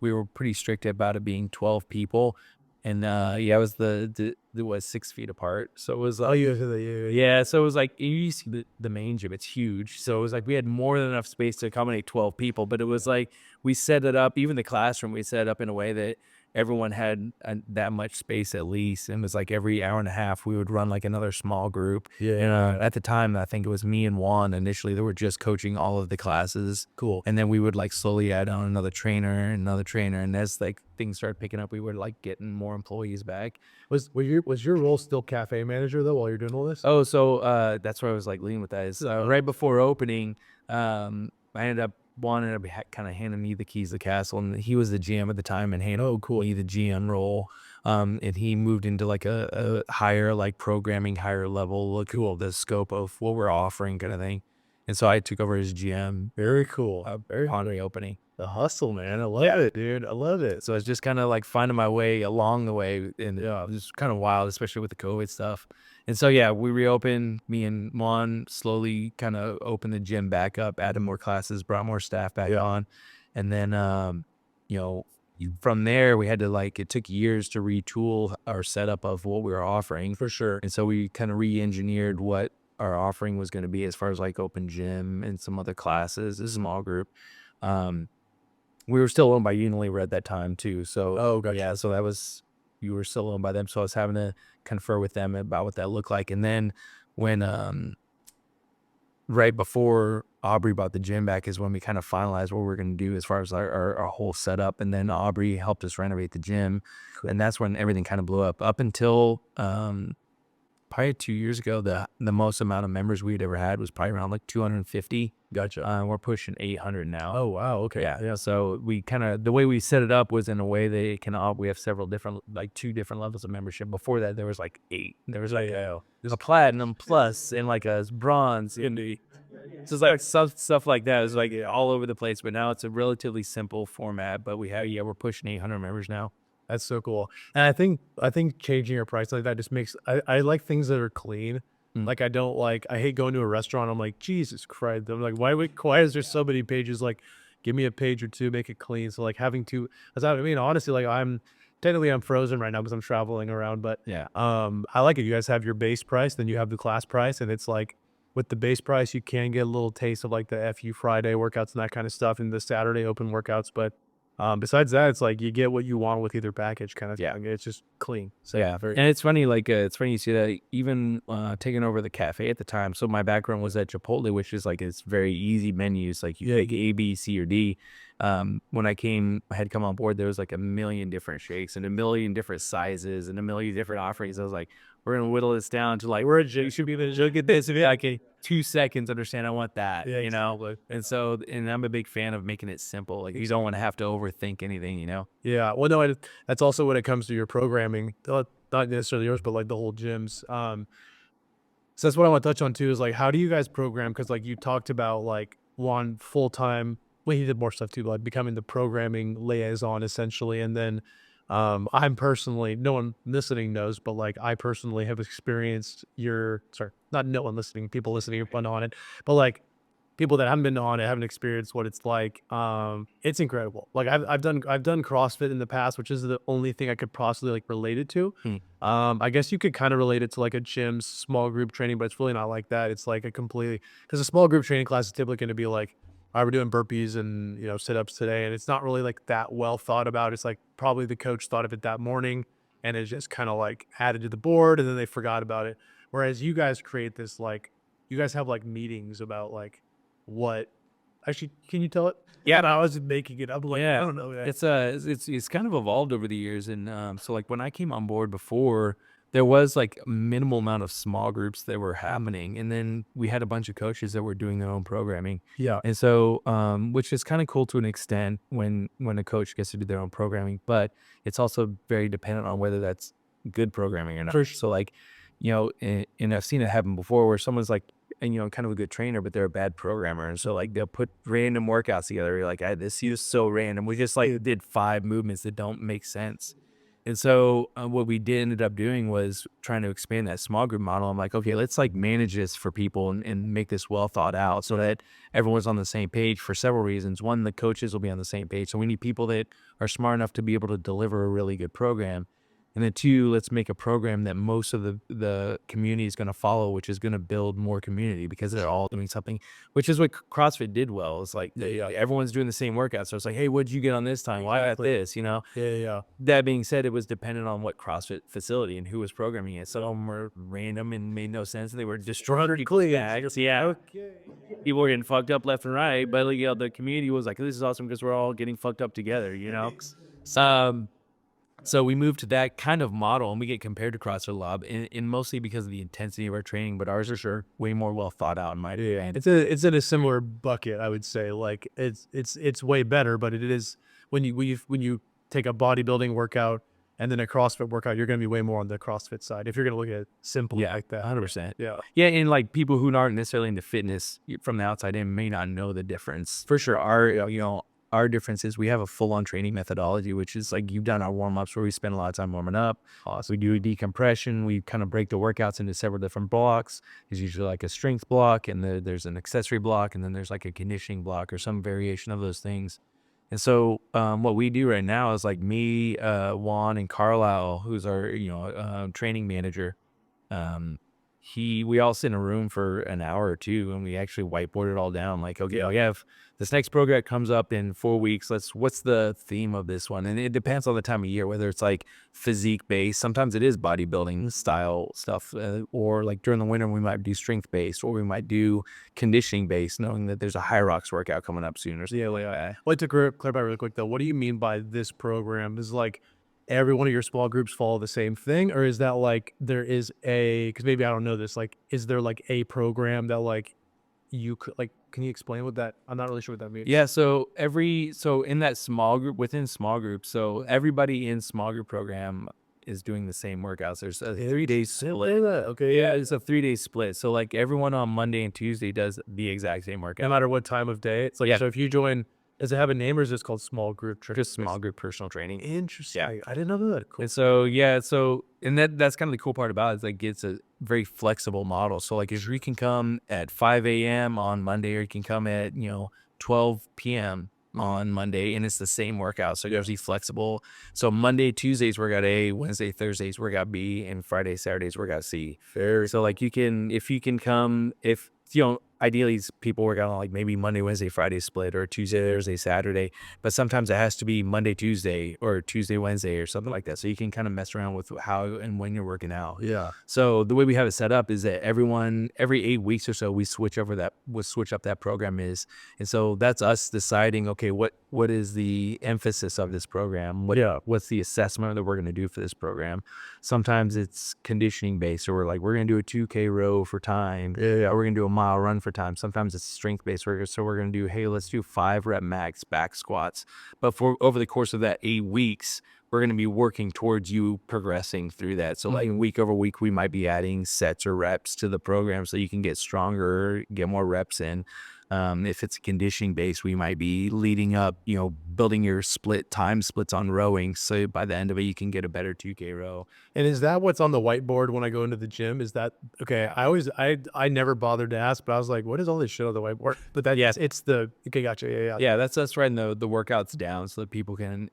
we were pretty strict about it being 12 people. And it was it was 6 feet apart. So it was like, so it was like, you see the main gym, it's huge. So it was like we had more than enough space to accommodate 12 people, but it was like we set it up, even the classroom, we set it up in a way that everyone had that much space at least. And it was like every hour and a half we would run like another small group. And at the time, I think it was me and Juan initially that were just coaching all of the classes.
Cool.
And then we would like slowly add on another trainer. And as like things started picking up, we were like getting more employees back.
Was your role still cafe manager though while you're doing all this?
Oh, so that's where I was like leading with that is right before opening, Juan ended up kind of handing me the keys to the castle, and he was the GM at the time and me the GM role. And he moved into like a higher like programming, higher level, the scope of what we're offering kind of thing. And so I took over as GM.
Very cool.
Very upon reopening.
The hustle, man. I love it, dude. I love it.
So it's just kind of like finding my way along the way, and it was kind of wild, especially with the COVID stuff. And so we reopened. Me and Juan slowly kind of opened the gym back up, added more classes, brought more staff back on, and then from there we had to it took years to retool our setup of what we were offering.
For sure.
And so we kind of re-engineered what our offering was going to be as far as like open gym and some other classes, a small group. We were still owned by Unilever at that time too. So, so that was, you were still owned by them. So I was having to confer with them about what that looked like. And then when, right before Aubrey bought the gym back is when we kind of finalized what we were going to do as far as our whole setup. And then Aubrey helped us renovate the gym. And that's when everything kind of blew up until, probably 2 years ago, the most amount of members we'd ever had was probably around like 250.
Gotcha.
We're pushing 800 now.
Oh, wow. Okay.
Yeah. So we kind of, the way we set it up was in a way they can all, we have several different, like 2 different levels of membership. Before that, there was like 8. There was like a platinum plus and like a bronze. So it's like stuff like that. It's like all over the place. But now it's a relatively simple format. But we're pushing 800 members now.
That's so cool. And I think changing your price like that just makes I like things that are clean.
Mm.
Like I hate going to a restaurant. I'm like, Jesus Christ. I'm like, why is there so many pages? Like, give me a page or two, make it clean. So like having to, I mean, honestly, like I'm frozen right now because I'm traveling around, but
Yeah.
I like it. You guys have your base price, then you have the class price, and it's like with the base price, you can get a little taste of like the FU Friday workouts and that kind of stuff and the Saturday open workouts. But besides that, it's like you get what you want with either package kind of
Yeah.
thing. It's just clean. So
Yeah,
very
and it's funny, like, it's funny you see that even, taking over the cafe at the time. So my background was at Chipotle, which is like, it's very easy menus, like you take A, B, C, or D. When I had come on board, there was like a million different shakes and a million different sizes and a million different offerings. I was like, we're gonna whittle this down to like, should be able to get this. And like, 2 seconds, understand I want that,
Yeah,
you know?
exactly.
And so, and I'm a big fan of making it simple. Like, you don't want to have to overthink anything, you know?
Yeah. Well, no, that's also when it comes to your programming, not necessarily yours, but like the whole gyms. So that's what I want to touch on too is like, how do you guys program? Because like you talked about like one full time, well, he did more stuff too, like becoming the programming liaison essentially. And then I'm personally, no one listening knows, but like I personally have experienced not no one listening, people listening have been on it, but like people that haven't been on it haven't experienced what it's like. It's incredible. Like I've done CrossFit in the past, which is the only thing I could possibly like relate it to.
Hmm.
I guess you could kind of relate it to like a gym's small group training, but it's really not like that. It's like a completely because a small group training class is typically going to be like, all right, we're doing burpees and sit ups today, and it's not really like that well thought about. It's like probably the coach thought of it that morning, and it's just kind of like added to the board, and then they forgot about it. Whereas you guys create this like, you guys have like meetings about like what. Actually, can you tell it?
Yeah.
No, I was making it up. Like, I
Yeah,
don't know.
it's kind of evolved over the years, and so like when I came on board before, there was like a minimal amount of small groups that were happening, and then we had a bunch of coaches that were doing their own programming,
Yeah.
and so which is kind of cool to an extent when a coach gets to do their own programming, but it's also very dependent on whether that's good programming or not.
For sure.
So like, and I've seen it happen before where someone's like, and kind of a good trainer, but they're a bad programmer. And so like they'll put random workouts together. You're like, this is so random. We just like did 5 movements that don't make sense. And so what we ended up doing was trying to expand that small group model. I'm like, okay, let's like manage this for people and make this well thought out so that everyone's on the same page for several reasons. One, the coaches will be on the same page. So we need people that are smart enough to be able to deliver a really good program. And then 2, let's make a program that most of the community is going to follow, which is going to build more community because they're all doing something, which is what CrossFit did well. It's like everyone's doing the same workout. So it's like, hey, what'd you get on this time? Well, I got this,
Yeah.
That being said, it was dependent on what CrossFit facility and who was programming it. Some of them were random and made no sense. And they were destroying people's bags. Yeah.
Okay.
People were getting fucked up left and right. But like, the community was like, this is awesome because we're all getting fucked up together, So we moved to that kind of model, and we get compared to CrossFit a lot, and mostly because of the intensity of our training. But ours are sure way more well thought out in my opinion.
It's in a similar bucket, I would say. Like it's way better, but it is when you take a bodybuilding workout and then a CrossFit workout, you're going to be way more on the CrossFit side if you're going to look at it simply like that.
100%.
Yeah.
Yeah, and like people who aren't necessarily into fitness from the outside in may not know the difference. For sure, our difference is we have a full-on training methodology, which is like you've done our warm-ups where we spend a lot of time warming up. So we do a decompression. We kind of break the workouts into several different blocks. There's usually like a strength block, and there's an accessory block, and then there's like a conditioning block or some variation of those things. And so what we do right now is like me, Juan, and Carlisle, who's our training manager. We all sit in a room for an hour or 2, and we actually whiteboard it all down. Like, okay, if this next program comes up in 4 weeks, what's the theme of this one? And it depends on the time of year, whether it's like physique based. Sometimes it is bodybuilding style stuff, or like during the winter, we might do strength based, or we might do conditioning based, knowing that there's a high rocks workout coming up sooner.
Yeah. I'd like to clarify really quick though. What do you mean by this program? Is like every one of your small groups follow the same thing, or is that like there is a, because maybe I don't know this, like is there like a program that like you could like, can you explain what that, I'm not really sure what that means.
Yeah, so in that small group, within small groups, so everybody in small group program is doing the same workouts. There's a 3 day split.
Okay,
Yeah, it's a 3 day split. So like everyone on Monday and Tuesday does the exact same
no
workout.
matter what time of day. It's like,
Yeah.
so if you join, does it have a name or is this called small group training?
Just small group personal training.
Interesting.
Yeah.
I didn't know that. Cool.
And so yeah, so and that's kind of the cool part about it, is like it's a very flexible model. So like if you can come at 5 a.m. on Monday, or you can come at 12 p.m. on Monday, and it's the same workout. So it's flexible. So Monday, Tuesdays workout A, Wednesday, Thursdays workout B, and Friday, Saturdays workout C.
Very.
So like if you can come, if ideally people work out on like maybe Monday, Wednesday, Friday split, or Tuesday, Thursday, Saturday, but sometimes it has to be Monday, Tuesday, or Tuesday, Wednesday, or something like that. So you can kind of mess around with how and when you're working out.
Yeah.
So the way we have it set up is that every 8 weeks or so, we switch up that program is. And so that's us deciding, okay, what is the emphasis of this program? What's the assessment that we're going to do for this program? Sometimes it's conditioning based, so we're going to do a 2K row for time.
Yeah.
Or we're going to do a mile run for time. Sometimes it's strength based. So we're going to do, hey, let's do 5 rep max back squats. But for over the course of that 8 weeks, we're going to be working towards you progressing through that. So like week over week, we might be adding sets or reps to the program so you can get stronger, get more reps in. If it's conditioning based, we might be leading up, building your time splits on rowing. So by the end of it, you can get a better 2K row.
And is that what's on the whiteboard when I go into the gym? Is that okay? I never bothered to ask, but I was like, what is all this shit on the whiteboard? But that, yes, it's the, okay, gotcha. Yeah.
Yeah, that's us writing the workouts down so that people can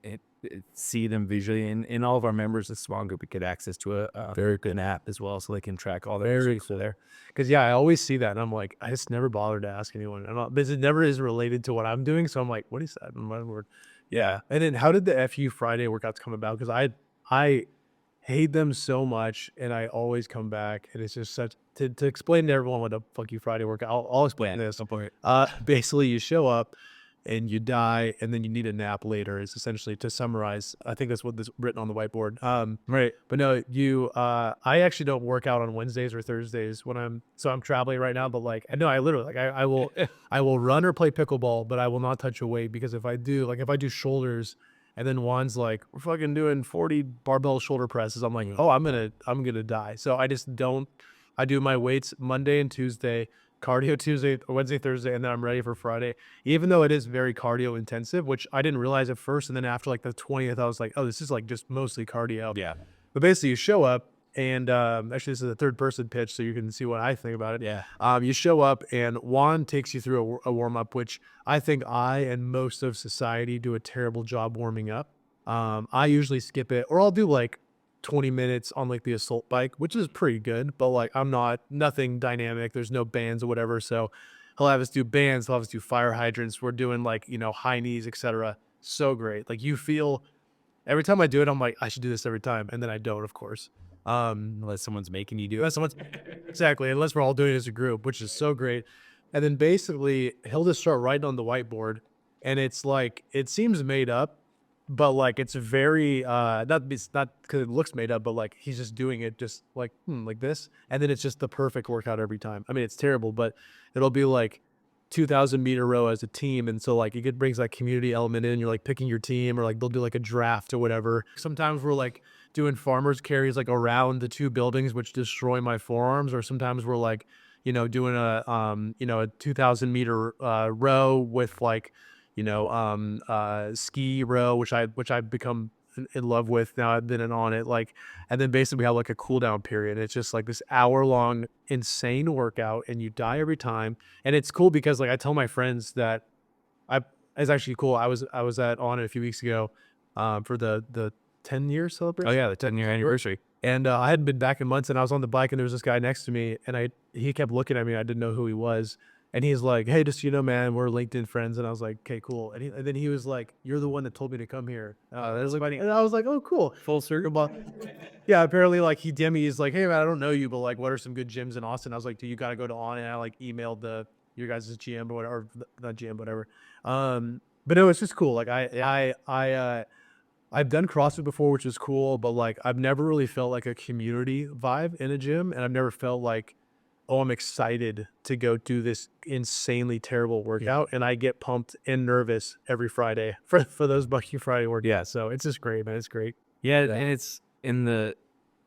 see them visually. And all of our members, a small group, we get access to a very good app as well, so they can track all their
Very cool there. Because yeah, I always see that, and I'm like, I just never bothered to ask anyone. Because it never is related to what I'm doing. So I'm like, what is that? My word. Yeah. And then how did the FU Friday workouts come about? Because I hate them so much, and I always come back, and it's just such to explain to everyone what a fuck you Friday workout. I'll explain this. Basically, you show up and you die, and then you need a nap later. Is essentially, to summarize. I think that's what this written on the whiteboard.
Right.
But no, I actually don't work out on Wednesdays or Thursdays when I'm traveling right now. But like, I literally, like, I will I will run or play pickleball, but I will not touch a weight, because if I do shoulders, and then Juan's like, we're fucking doing 40 barbell shoulder presses, I'm like, oh, I'm gonna die. So I just don't. I do my weights Monday and Tuesday, cardio Tuesday, Wednesday, Thursday, and then I'm ready for Friday. Even though it is very cardio intensive, which I didn't realize at first, and then after like the 20th, I was like, oh, this is like just mostly cardio.
Yeah.
But basically, you show up, and actually, this is a third person pitch, so you can see what I think about it.
Yeah.
You show up, and Juan takes you through a warm up, which I think I and most of society do a terrible job warming up. I usually skip it, or I'll do like 20 minutes on like the assault bike, which is pretty good, but like nothing dynamic. There's no bands or whatever. So he'll have us do bands, he'll have us do fire hydrants. We're doing like, high knees, etc. So great. Like, you feel every time I do it, I'm like, I should do this every time. And then I don't, of course.
Unless someone's making you do it.
Unless someone's exactly, unless we're all doing it as a group, which is so great. And then basically he'll just start writing on the whiteboard, and it's like, it seems made up, but like it's very it's not because it looks made up, but like he's just doing it just like like this, and then it's just the perfect workout every time. I mean, it's terrible, but it'll be like 2,000 meter row as a team, and so like it brings like community element in. You're like picking your team, or like they'll do like a draft or whatever. Sometimes we're like doing farmers carries like around the 2 buildings, which destroy my forearms, or sometimes we're like doing a 2,000 meter row with like ski row, which I've become in love with now. I've been in on it, like, and then basically we have like a cool down period. It's just like this hour-long insane workout, and you die every time. And it's cool because like I tell my friends that it's actually cool. I was at Onnit a few weeks ago for the 10-year celebration.
Oh yeah, the 10-year anniversary.
And I hadn't been back in months, and I was on the bike, and there was this guy next to me, and he kept looking at me. I didn't know who he was. And he's like, hey, just, man, we're LinkedIn friends. And I was like, okay, cool. And then he was like, you're the one that told me to come here. That was funny. And I was like, oh, cool.
Full circle.
But yeah, apparently like he DM'd me. He's like, hey, man, I don't know you, but like, what are some good gyms in Austin? I was like, dude, you got to go to Onnit. And I like emailed your guys' GM or whatever, or not GM, whatever. But no, it's just cool. Like I've done CrossFit before, which is cool, but like I've never really felt like a community vibe in a gym, and I've never felt like, oh, I'm excited to go do this insanely terrible workout, and I get pumped and nervous every Friday for those Bucky Friday workouts. So it's just great, man. It's great.
Yeah, and it's in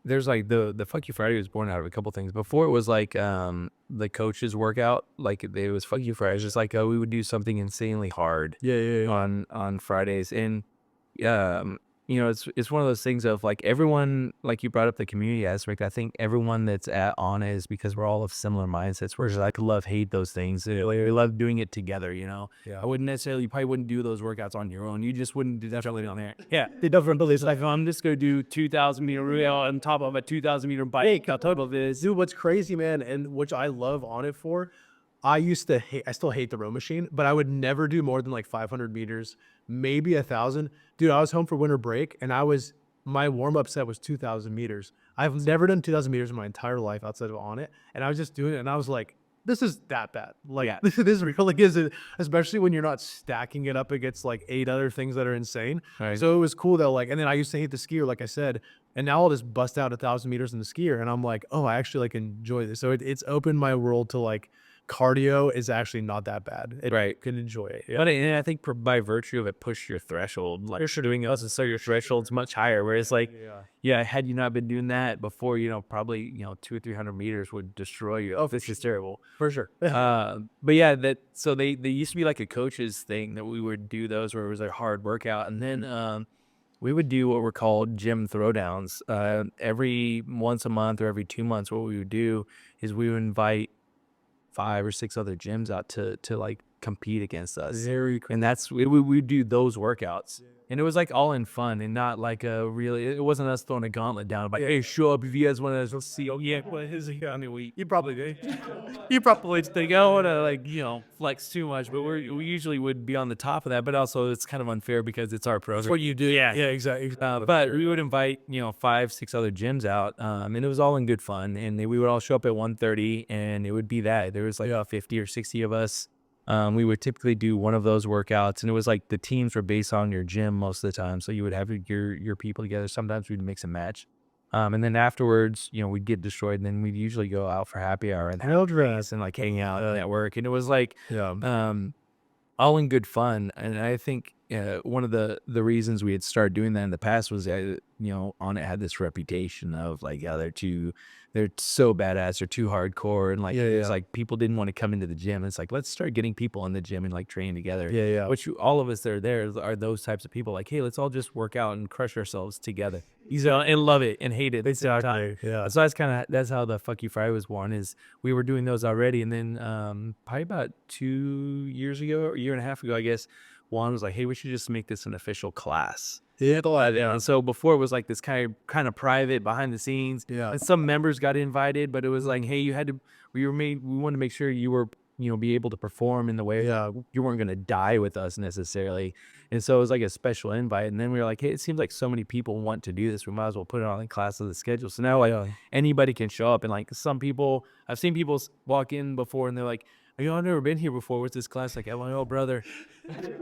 there's like the Fuck You Friday was born out of a couple things. Before it was like the coaches workout, like it was Fuck You Friday. It's just like we would do something insanely hard
Yeah, yeah, yeah.
on Fridays. And you know, it's one of those things of like everyone, like you brought up the community aspect. I think everyone that's at Onnit is because we're all of similar mindsets. We're just like love hate those things. We love doing it together. You know,
Yeah.
I wouldn't necessarily, you probably wouldn't do those workouts on your own. You just wouldn't do definitely on there. Yeah, they definitely like I'm just gonna do 2,000 meter relay on top of a 2,000 meter bike on top of this.
Dude, what's crazy, man, and which I love on it for, I used to hate, I still hate the row machine, but I would never do more than like 500 meters, maybe 1,000. Dude, I was home for winter break and my warm up set was 2,000 meters. I've never done 2,000 meters in my entire life outside of On It. And I was just doing it and I was like, this is that bad. Like,
Yeah.
this is real. Like, is it, especially when you're not stacking it up against like 8 other things that are insane.
Right.
So it was cool though. Like, and then I used to hate the skier, like I said, and now I'll just bust out 1,000 meters in the skier. And I'm like, oh, I actually like enjoy this. So it's opened my world to like, cardio is actually not that bad.
Right.
Can enjoy it. Yeah.
But and I think by virtue of it, push your threshold. Like you're doing else, and so your threshold's much higher. Whereas like, yeah, had you not been doing that before, you know, probably 200 or 300 meters would destroy you. Oh, this is terrible
For sure.
but yeah, so they used to be like a coach's thing that we would do those where it was a hard workout, and then we would do what were called gym throwdowns. Every once a month or every 2 months, what we would do is we would invite 5 or 6 other gyms out to like compete against us.
Very cool.
And that's we do those workouts. And it was like all in fun and not like a really, it wasn't us throwing a gauntlet down like, hey, show up if you guys want to see. Oh yeah, what is it? I mean, you probably do. You probably think, I don't want to like, flex too much, but we usually would be on the top of that, but also it's kind of unfair because it's our program.
That's what you do.
Yeah.
Yeah, exactly.
But we would invite, 5, 6 other gyms out, and it was all in good fun. And we would all show up at 1:30, and it would be that. There was like 50 or 60 of us. We would typically do one of those workouts, and it was like the teams were based on your gym most of the time. So you would have your people together. Sometimes we'd mix and match. And then afterwards, we'd get destroyed, and then we'd usually go out for happy hour and and like hang out at work. And it was like, all in good fun. And I think one of the reasons we had started doing that in the past was that, Onnit had this reputation of like, yeah, they're so badass, they're too hardcore. And like, it's like people didn't want to come into the gym. It's like, let's start getting people in the gym and like training together.
Yeah.
Which all of us that are there are those types of people like, hey, let's all just work out and crush ourselves together. And love it and hate it.
Exactly. Yeah.
So that's how the Fuck You Friday was born, is we were doing those already. And then probably about 2 years ago, or a year and a half ago, I guess, Juan was like, hey, we should just make this an official class.
Yeah.
And so before it was like this kind of private behind the scenes.
Yeah.
And some members got invited, but it was like, hey, we wanted to make sure you were, be able to perform in the way you weren't going to die with us necessarily. And so it was like a special invite. And then we were like, hey, it seems like so many people want to do this. We might as well put it on the class of the schedule. So now like anybody can show up. And like some people, I've seen people walk in before and they're like, I've never been here before. What's this class like? I'm like, oh, brother,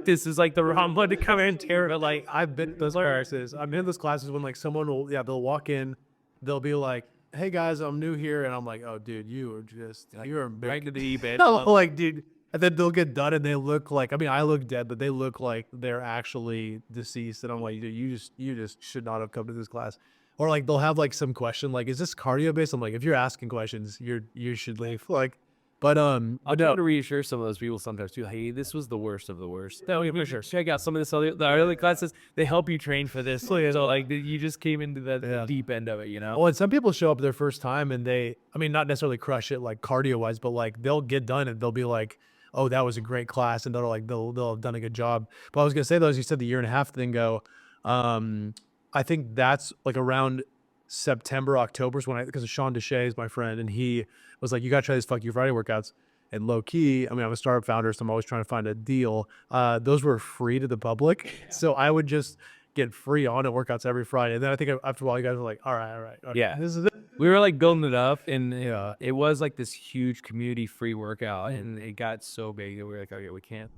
this is like the wrong one to come in and tear. But like,
I've been to those classes. I'm in those classes when like someone will, they'll walk in, they'll be like, hey guys, I'm new here. And I'm like, oh dude, you are just, you're
right to the deep end.
No, like, dude. And then they'll get done and they look like, I mean, I look dead, but they look like they're actually deceased. And I'm like, dude, you just should not have come to this class. Or like, they'll have like some question, like, is this cardio based? I'm like, if you're asking questions, you should leave. Like, but
I'll try to reassure some of those people sometimes too. Hey, this was the worst of the worst. No, for sure. Check out some of the other classes. They help you train for this. So like you just came into the deep end of it,
Well, and some people show up their first time and not necessarily crush it like cardio wise, but like they'll get done and they'll be like, oh, that was a great class, and they'll have done a good job. But I was gonna say though, as you said, the year and a half thing go, I think that's like around September, October is when because Sean Deshay is my friend, and he was like, you gotta try these Fuck You Friday workouts. And low key, I mean, I'm a startup founder, so I'm always trying to find a deal. Those were free to the public. So I would just get free on it workouts every Friday. And then I think after a while, you guys were like, all right.
Yeah.
This is it.
We were like building it up, and it was like this huge community free workout, and it got so big that we were like, okay, we can't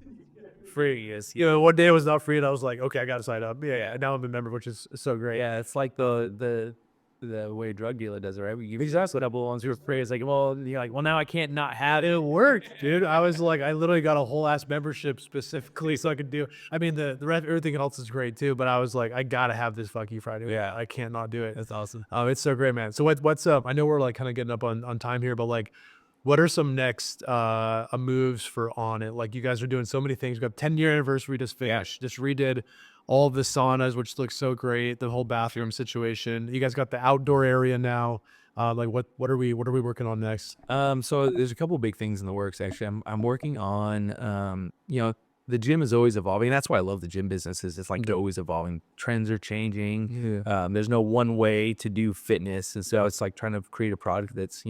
free. Yes.
You know, one day it was not free, and I was like, okay, I got to sign up. Yeah. Now I'm a member, which is so great.
Yeah, it's like the way a drug dealer does it, right? We give you a double ones for free. It's like, well, you're like, well, now I can't not have it.
It worked, dude. I was like, I literally got a whole ass membership specifically so I could do. I mean, the rest, everything else is great too, but I was like, I gotta have this fucking Friday.
Yeah.
I can't not do it.
That's awesome.
Oh, it's so great, man. So what's up? I know we're like kind of getting up on time here, but like, what are some next moves for Onnit? Like, you guys are doing so many things. We got 10-year anniversary just finished. Just redid all of the saunas, which looks so great. The whole bathroom situation. You guys got the outdoor area now. Like, what are we working on next?
So there's a couple big things in the works. Actually, I'm working on, the gym is always evolving. That's why I love the gym business. Is it's like always evolving. Trends are changing.
Yeah.
There's no one way to do fitness, and so it's like trying to create a product that's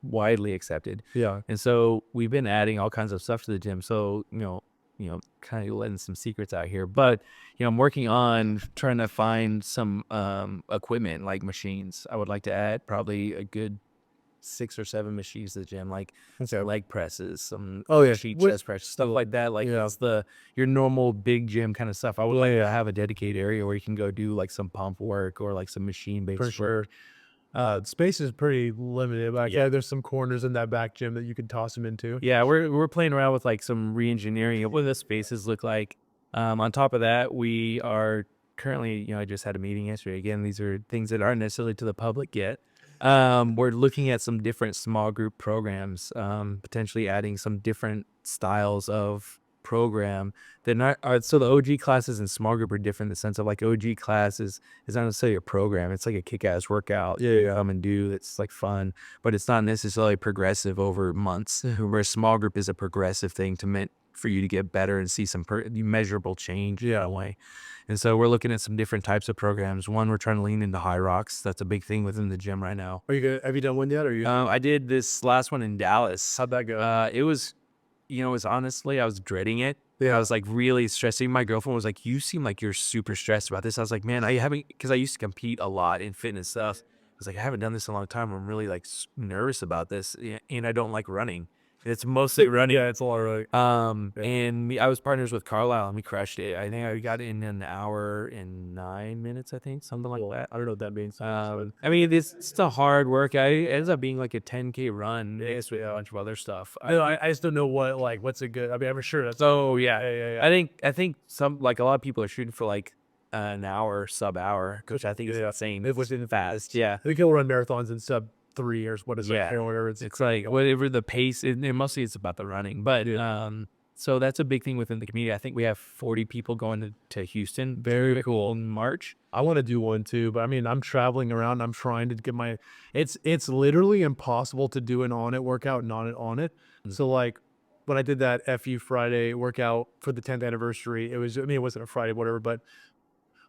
widely accepted.
Yeah.
And so we've been adding all kinds of stuff to the gym. So kind of letting some secrets out here. But I'm working on trying to find some equipment like machines. I would like to add probably a good 6 or 7 machines to the gym, like leg presses, some chest presses, stuff like that. Like it's your normal big gym kind of stuff. I would like to have a dedicated area where you can go do like some pump work or like some machine based
For sure. Space is pretty limited. Like, yeah, there's some corners in that back gym that you could toss them into.
Yeah, we're playing around with like some re-engineering of what the spaces look like. On top of that, we are currently, I just had a meeting yesterday. Again, these are things that aren't necessarily to the public yet. We're looking at some different small group programs, potentially adding some different styles of program that so the OG classes and small group are different in the sense of like OG class is not necessarily a program. It's like a kick-ass workout you come and do. It's like fun, but it's not necessarily progressive over months. Where small group is a progressive thing meant for you to get better and see some measurable change in a way. And so we're looking at some different types of programs. One, we're trying to lean into high rocks. That's a big thing within the gym right now.
Are you good? Have you done one yet? Or you?
I did this last one in Dallas.
How'd that go?
It was honestly, I was dreading it.
Yeah.
I was like really stressing. My girlfriend was like, you seem like you're super stressed about this. I was like, man, because I used to compete a lot in fitness stuff. I was like, I haven't done this in a long time. I'm really like nervous about this. And I don't like running. It's mostly running.
Yeah, it's a lot of running.
And I was partners with Carlisle and we crushed it. I think I got in an hour and 9 minutes, I think, something like that.
I don't know what that means.
I mean, it's a hard work. It ends up being like a 10K run. It's with a bunch of other stuff.
I just don't know what's a good. I mean, I'm sure that's.
Oh yeah.
Yeah.
I think some like a lot of people are shooting for like an hour, sub hour, which I think is insane.
It was in
fast. Yeah.
I think he'll run marathons in sub 3 or what is it?
Yeah.
Or whatever
It's like whatever the pace. Mostly it's about the running, but so that's a big thing within the community. I think we have 40 people going to Houston. Very cool. In March.
I want to do one too, but I mean, I'm traveling around. I'm trying to get it's literally impossible to do an Onnit workout not an Onnit. So like when I did that FU Friday workout for the 10th anniversary, it wasn't a Friday, whatever, but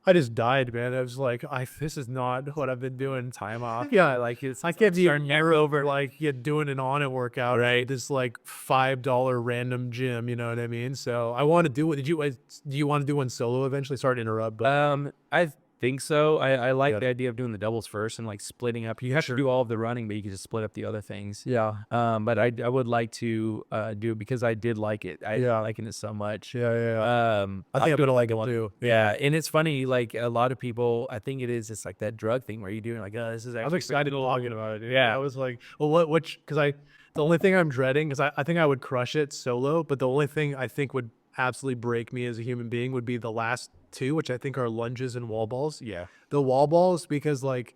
I just died, man. I was like, this is not what I've been doing.
Time off.
Yeah, like I can't be over like doing an Onnit workout, right? This like $5 random gym, you know what I mean? So I want to do it. Do you want to do one solo eventually? Sorry to interrupt, but
I think so. I like the idea of doing the doubles first and like splitting up. You have to do all of the running, but you can just split up the other things.
Yeah.
But I would like to do it because I did like it. I liking it so much.
Yeah. I think I'm gonna like it too.
Yeah, and it's funny. Like a lot of people, I think it's like that drug thing where you're doing like, oh, this is.
I was excited talking about it. Yeah. I was like, well, because the only thing I'm dreading because I think I would crush it solo, but the only thing I think would absolutely break me as a human being would be the last 2, which I think are lunges and wall balls.
Yeah.
The wall balls, because like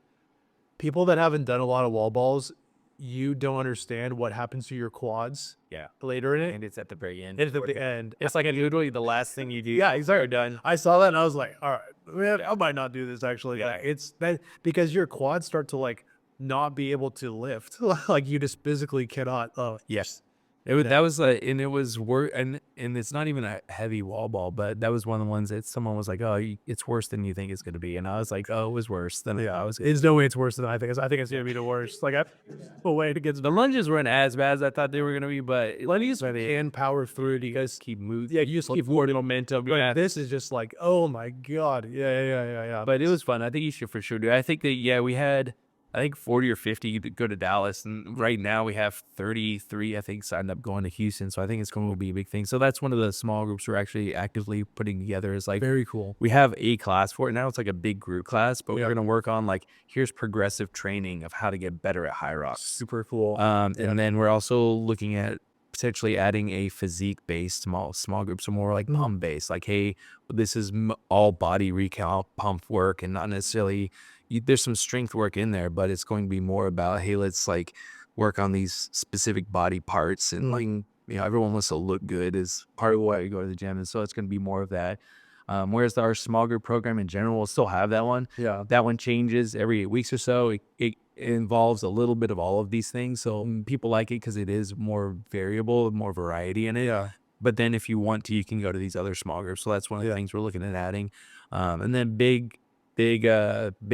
people that haven't done a lot of wall balls, you don't understand what happens to your quads.
Yeah.
Later in it.
And it's at the very end.
It's at the end.
It's like literally the last thing you do.
Yeah, exactly.
You're done.
I saw that and I was like, all right, man, I might not do this actually.
Yeah.
Like, it's that because your quads start to like not be able to lift. Like you just physically cannot. Oh,
yes. That was and it was worse, and it's not even a heavy wall ball, but that was one of the ones that someone was like, oh, it's worse than you think it's going to be, and I was like, oh, it was worse than I was.
There's no way it's worse than I think. I think it's going to be the worst. Like a way to get
the lunges weren't as bad as I thought they were going to be, but
lunges can power through. Do you guys
keep moving?
Yeah, you just keep more momentum. Yeah. This is just like, oh my god, yeah.
But it was fun. I think you should for sure do. I think that we had I think 40 or 50 to go to Dallas. And right now we have 33, I think, signed up going to Houston. So I think it's going to be a big thing. So that's one of the small groups we're actually actively putting together is like,
Very cool.
we have a class for it now. It's like a big group class, but
Yeah.
we're going to work on like, here's progressive training of how to get better at high rocks.
Super cool.
And then we're also looking at potentially adding a physique-based small group, so more like pump-based. Like, hey, this is all body recount pump work, and not necessarily. There's some strength work in there, but it's going to be more about, hey, let's like work on these specific body parts, and like everyone wants to look good is part of why you go to the gym, and so it's going to be more of that. Whereas our small group program in general will still have that one.
Yeah.
That one changes every 8 weeks or so. It involves a little bit of all of these things. So people like it because it is more variable, more variety in it.
Yeah.
But then if you want to, you can go to these other small groups. So that's one of the things we're looking at adding. And then big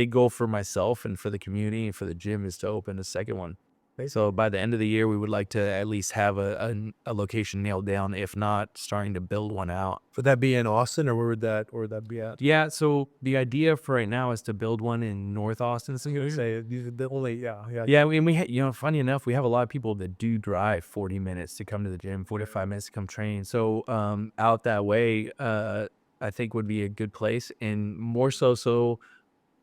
goal for myself and for the community and for the gym is to open a second one. So by the end of the year, we would like to at least have a location nailed down, if not starting to build one out.
Would that be in Austin, or where would that be at?
Yeah, so the idea for right now is to build one in North Austin. So
Say the only yeah.
yeah, we funny enough, we have a lot of people that do drive 40 minutes to come to the gym, 45 minutes to come train. So out that way, I think would be a good place, and more so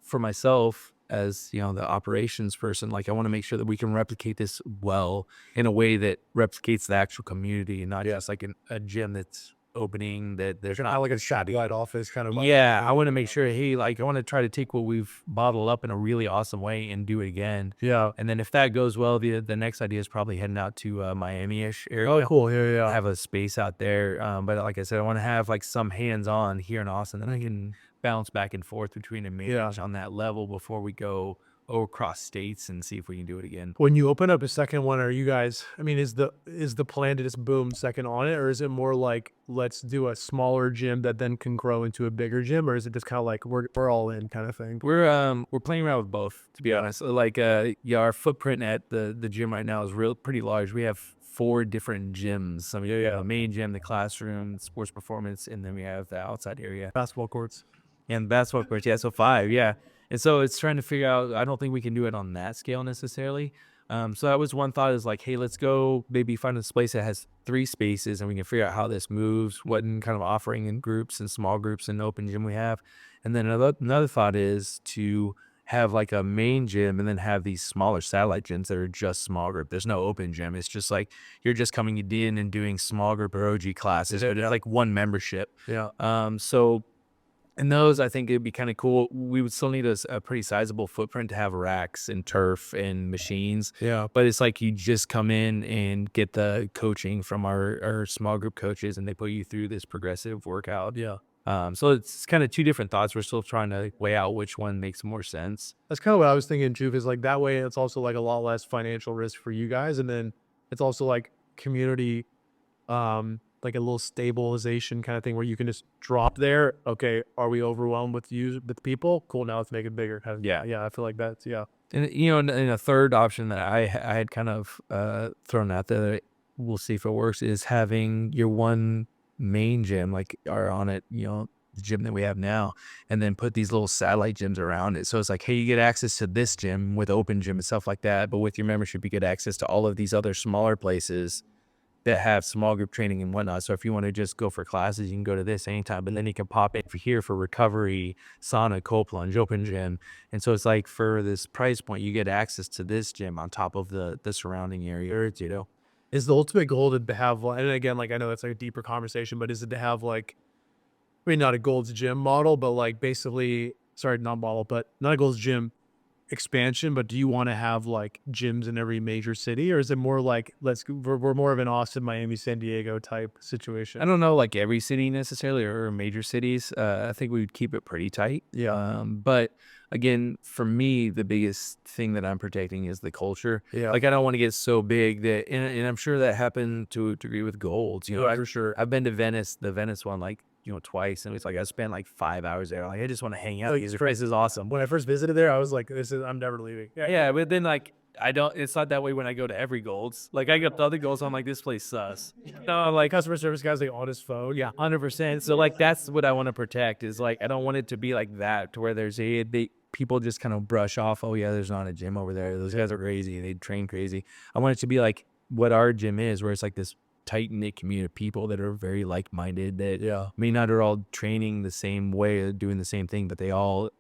for myself as the operations person, like I want to make sure that we can replicate this well in a way that replicates the actual community and not just like a gym that's opening that there's
Not like a shotgun office kind of.
yeah, I want to make sure, hey, like I want to try to take what we've bottled up in a really awesome way and do it again.
Yeah.
And then if that goes well, the next idea is probably heading out to Miami-ish area.
Oh, cool. Yeah.
Have a space out there. But like I said, I want to have like some hands-on here in Austin, then I can bounce back and forth between and manage on that level before we go across states and see if we can do it again.
When you open up a second one, are you guys, I mean, is the plan to just boom second on it, or is it more like let's do a smaller gym that then can grow into a bigger gym, or is it just kind of like we're all in kind of thing?
We're playing around with both, to be honest. Like our footprint at the gym right now is pretty large. We have 4 different gyms. I mean, the main gym, the classroom, sports performance, and then we have the outside area.
Basketball courts.
And basketball courts, yeah, so 5, yeah. And so it's trying to figure out, I don't think we can do it on that scale necessarily. So that was one thought is like, hey, let's go maybe find this place that has 3 spaces and we can figure out how this moves, what kind of offering in groups and small groups and open gym we have. And then another thought is to have like a main gym and then have these smaller satellite gyms that are just small group. There's no open gym. It's just like you're just coming in and doing small group or OG classes, but they're like one membership.
Yeah.
So in those, I think it'd be kind of cool. We would still need a pretty sizable footprint to have racks and turf and machines.
Yeah.
But it's like you just come in and get the coaching from our small group coaches, and they put you through this progressive workout.
Yeah.
So it's kind of 2 different thoughts. We're still trying to weigh out which one makes more sense.
That's kind of what I was thinking, Juve, is like that way it's also like a lot less financial risk for you guys. And then it's also like community, like a little stabilization kind of thing where you can just drop there. Okay, are we overwhelmed with people? Cool, now let's make it bigger.
Yeah.
I feel like that's
And and a third option that I had kind of thrown out there, that we'll see if it works, is having your one main gym, like our Onnit, the gym that we have now, and then put these little satellite gyms around it. So it's like, hey, you get access to this gym with open gym and stuff like that, but with your membership, you get access to all of these other smaller places that have small group training and whatnot. So if you want to just go for classes, you can go to this anytime, but then you can pop in for here for recovery, sauna, cold plunge, open gym. And so it's like for this price point, you get access to this gym on top of the surrounding area,
Is the ultimate goal to have, and again, like I know that's like a deeper conversation, but is it to have like, I mean, not a Gold's Gym model, but like basically, sorry, not model, but not a Gold's Gym expansion, but do you want to have like gyms in every major city, or is it more like we're more of an Austin, Miami, San Diego type situation?
I don't know, like every city necessarily or major cities. I think we would keep it pretty tight.
Yeah.
But again, for me, the biggest thing that I'm protecting is the culture.
Yeah.
Like I don't want to get so big that, and I'm sure that happened to a degree with Golds.
For sure.
I've been to Venice, the Venice one, like twice, and it's like I spent like 5 hours there. Like I just want to hang out. This place is awesome.
When I first visited there, I was like, I'm never leaving.
Yeah, but then like it's not that way when I go to every Golds. Like I go to other Golds, I'm like, this place sus. No, I'm like,
Customer service guys like on his phone. Yeah.
100%. So like that's what I want to protect, is like I don't want it to be like that, to where there's people just kind of brush off, oh yeah, there's not a gym over there. Those guys are crazy. They train crazy. I want it to be like what our gym is, where it's like this tight-knit community of people that are very like-minded, that may not are all training the same way or doing the same thing, but they all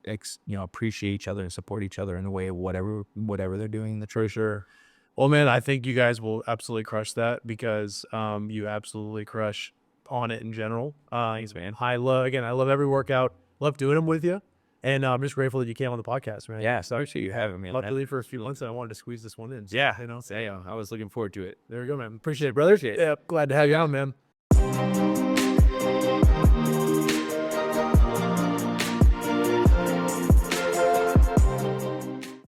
appreciate each other and support each other in the way of whatever they're doing.
For sure. Well, man, I think you guys will absolutely crush that, because you absolutely crush Onnit in general.
Thanks, man.
I love every workout. Love doing them with you. And I'm just grateful that you came on the podcast, man.
Yeah, so I appreciate you having me.
Luckily for a few months, I wanted to squeeze this one in. So,
Yeah,
you know.
I was looking forward to it.
There we go, man. Appreciate it, brother. Yeah, glad to have you on, man.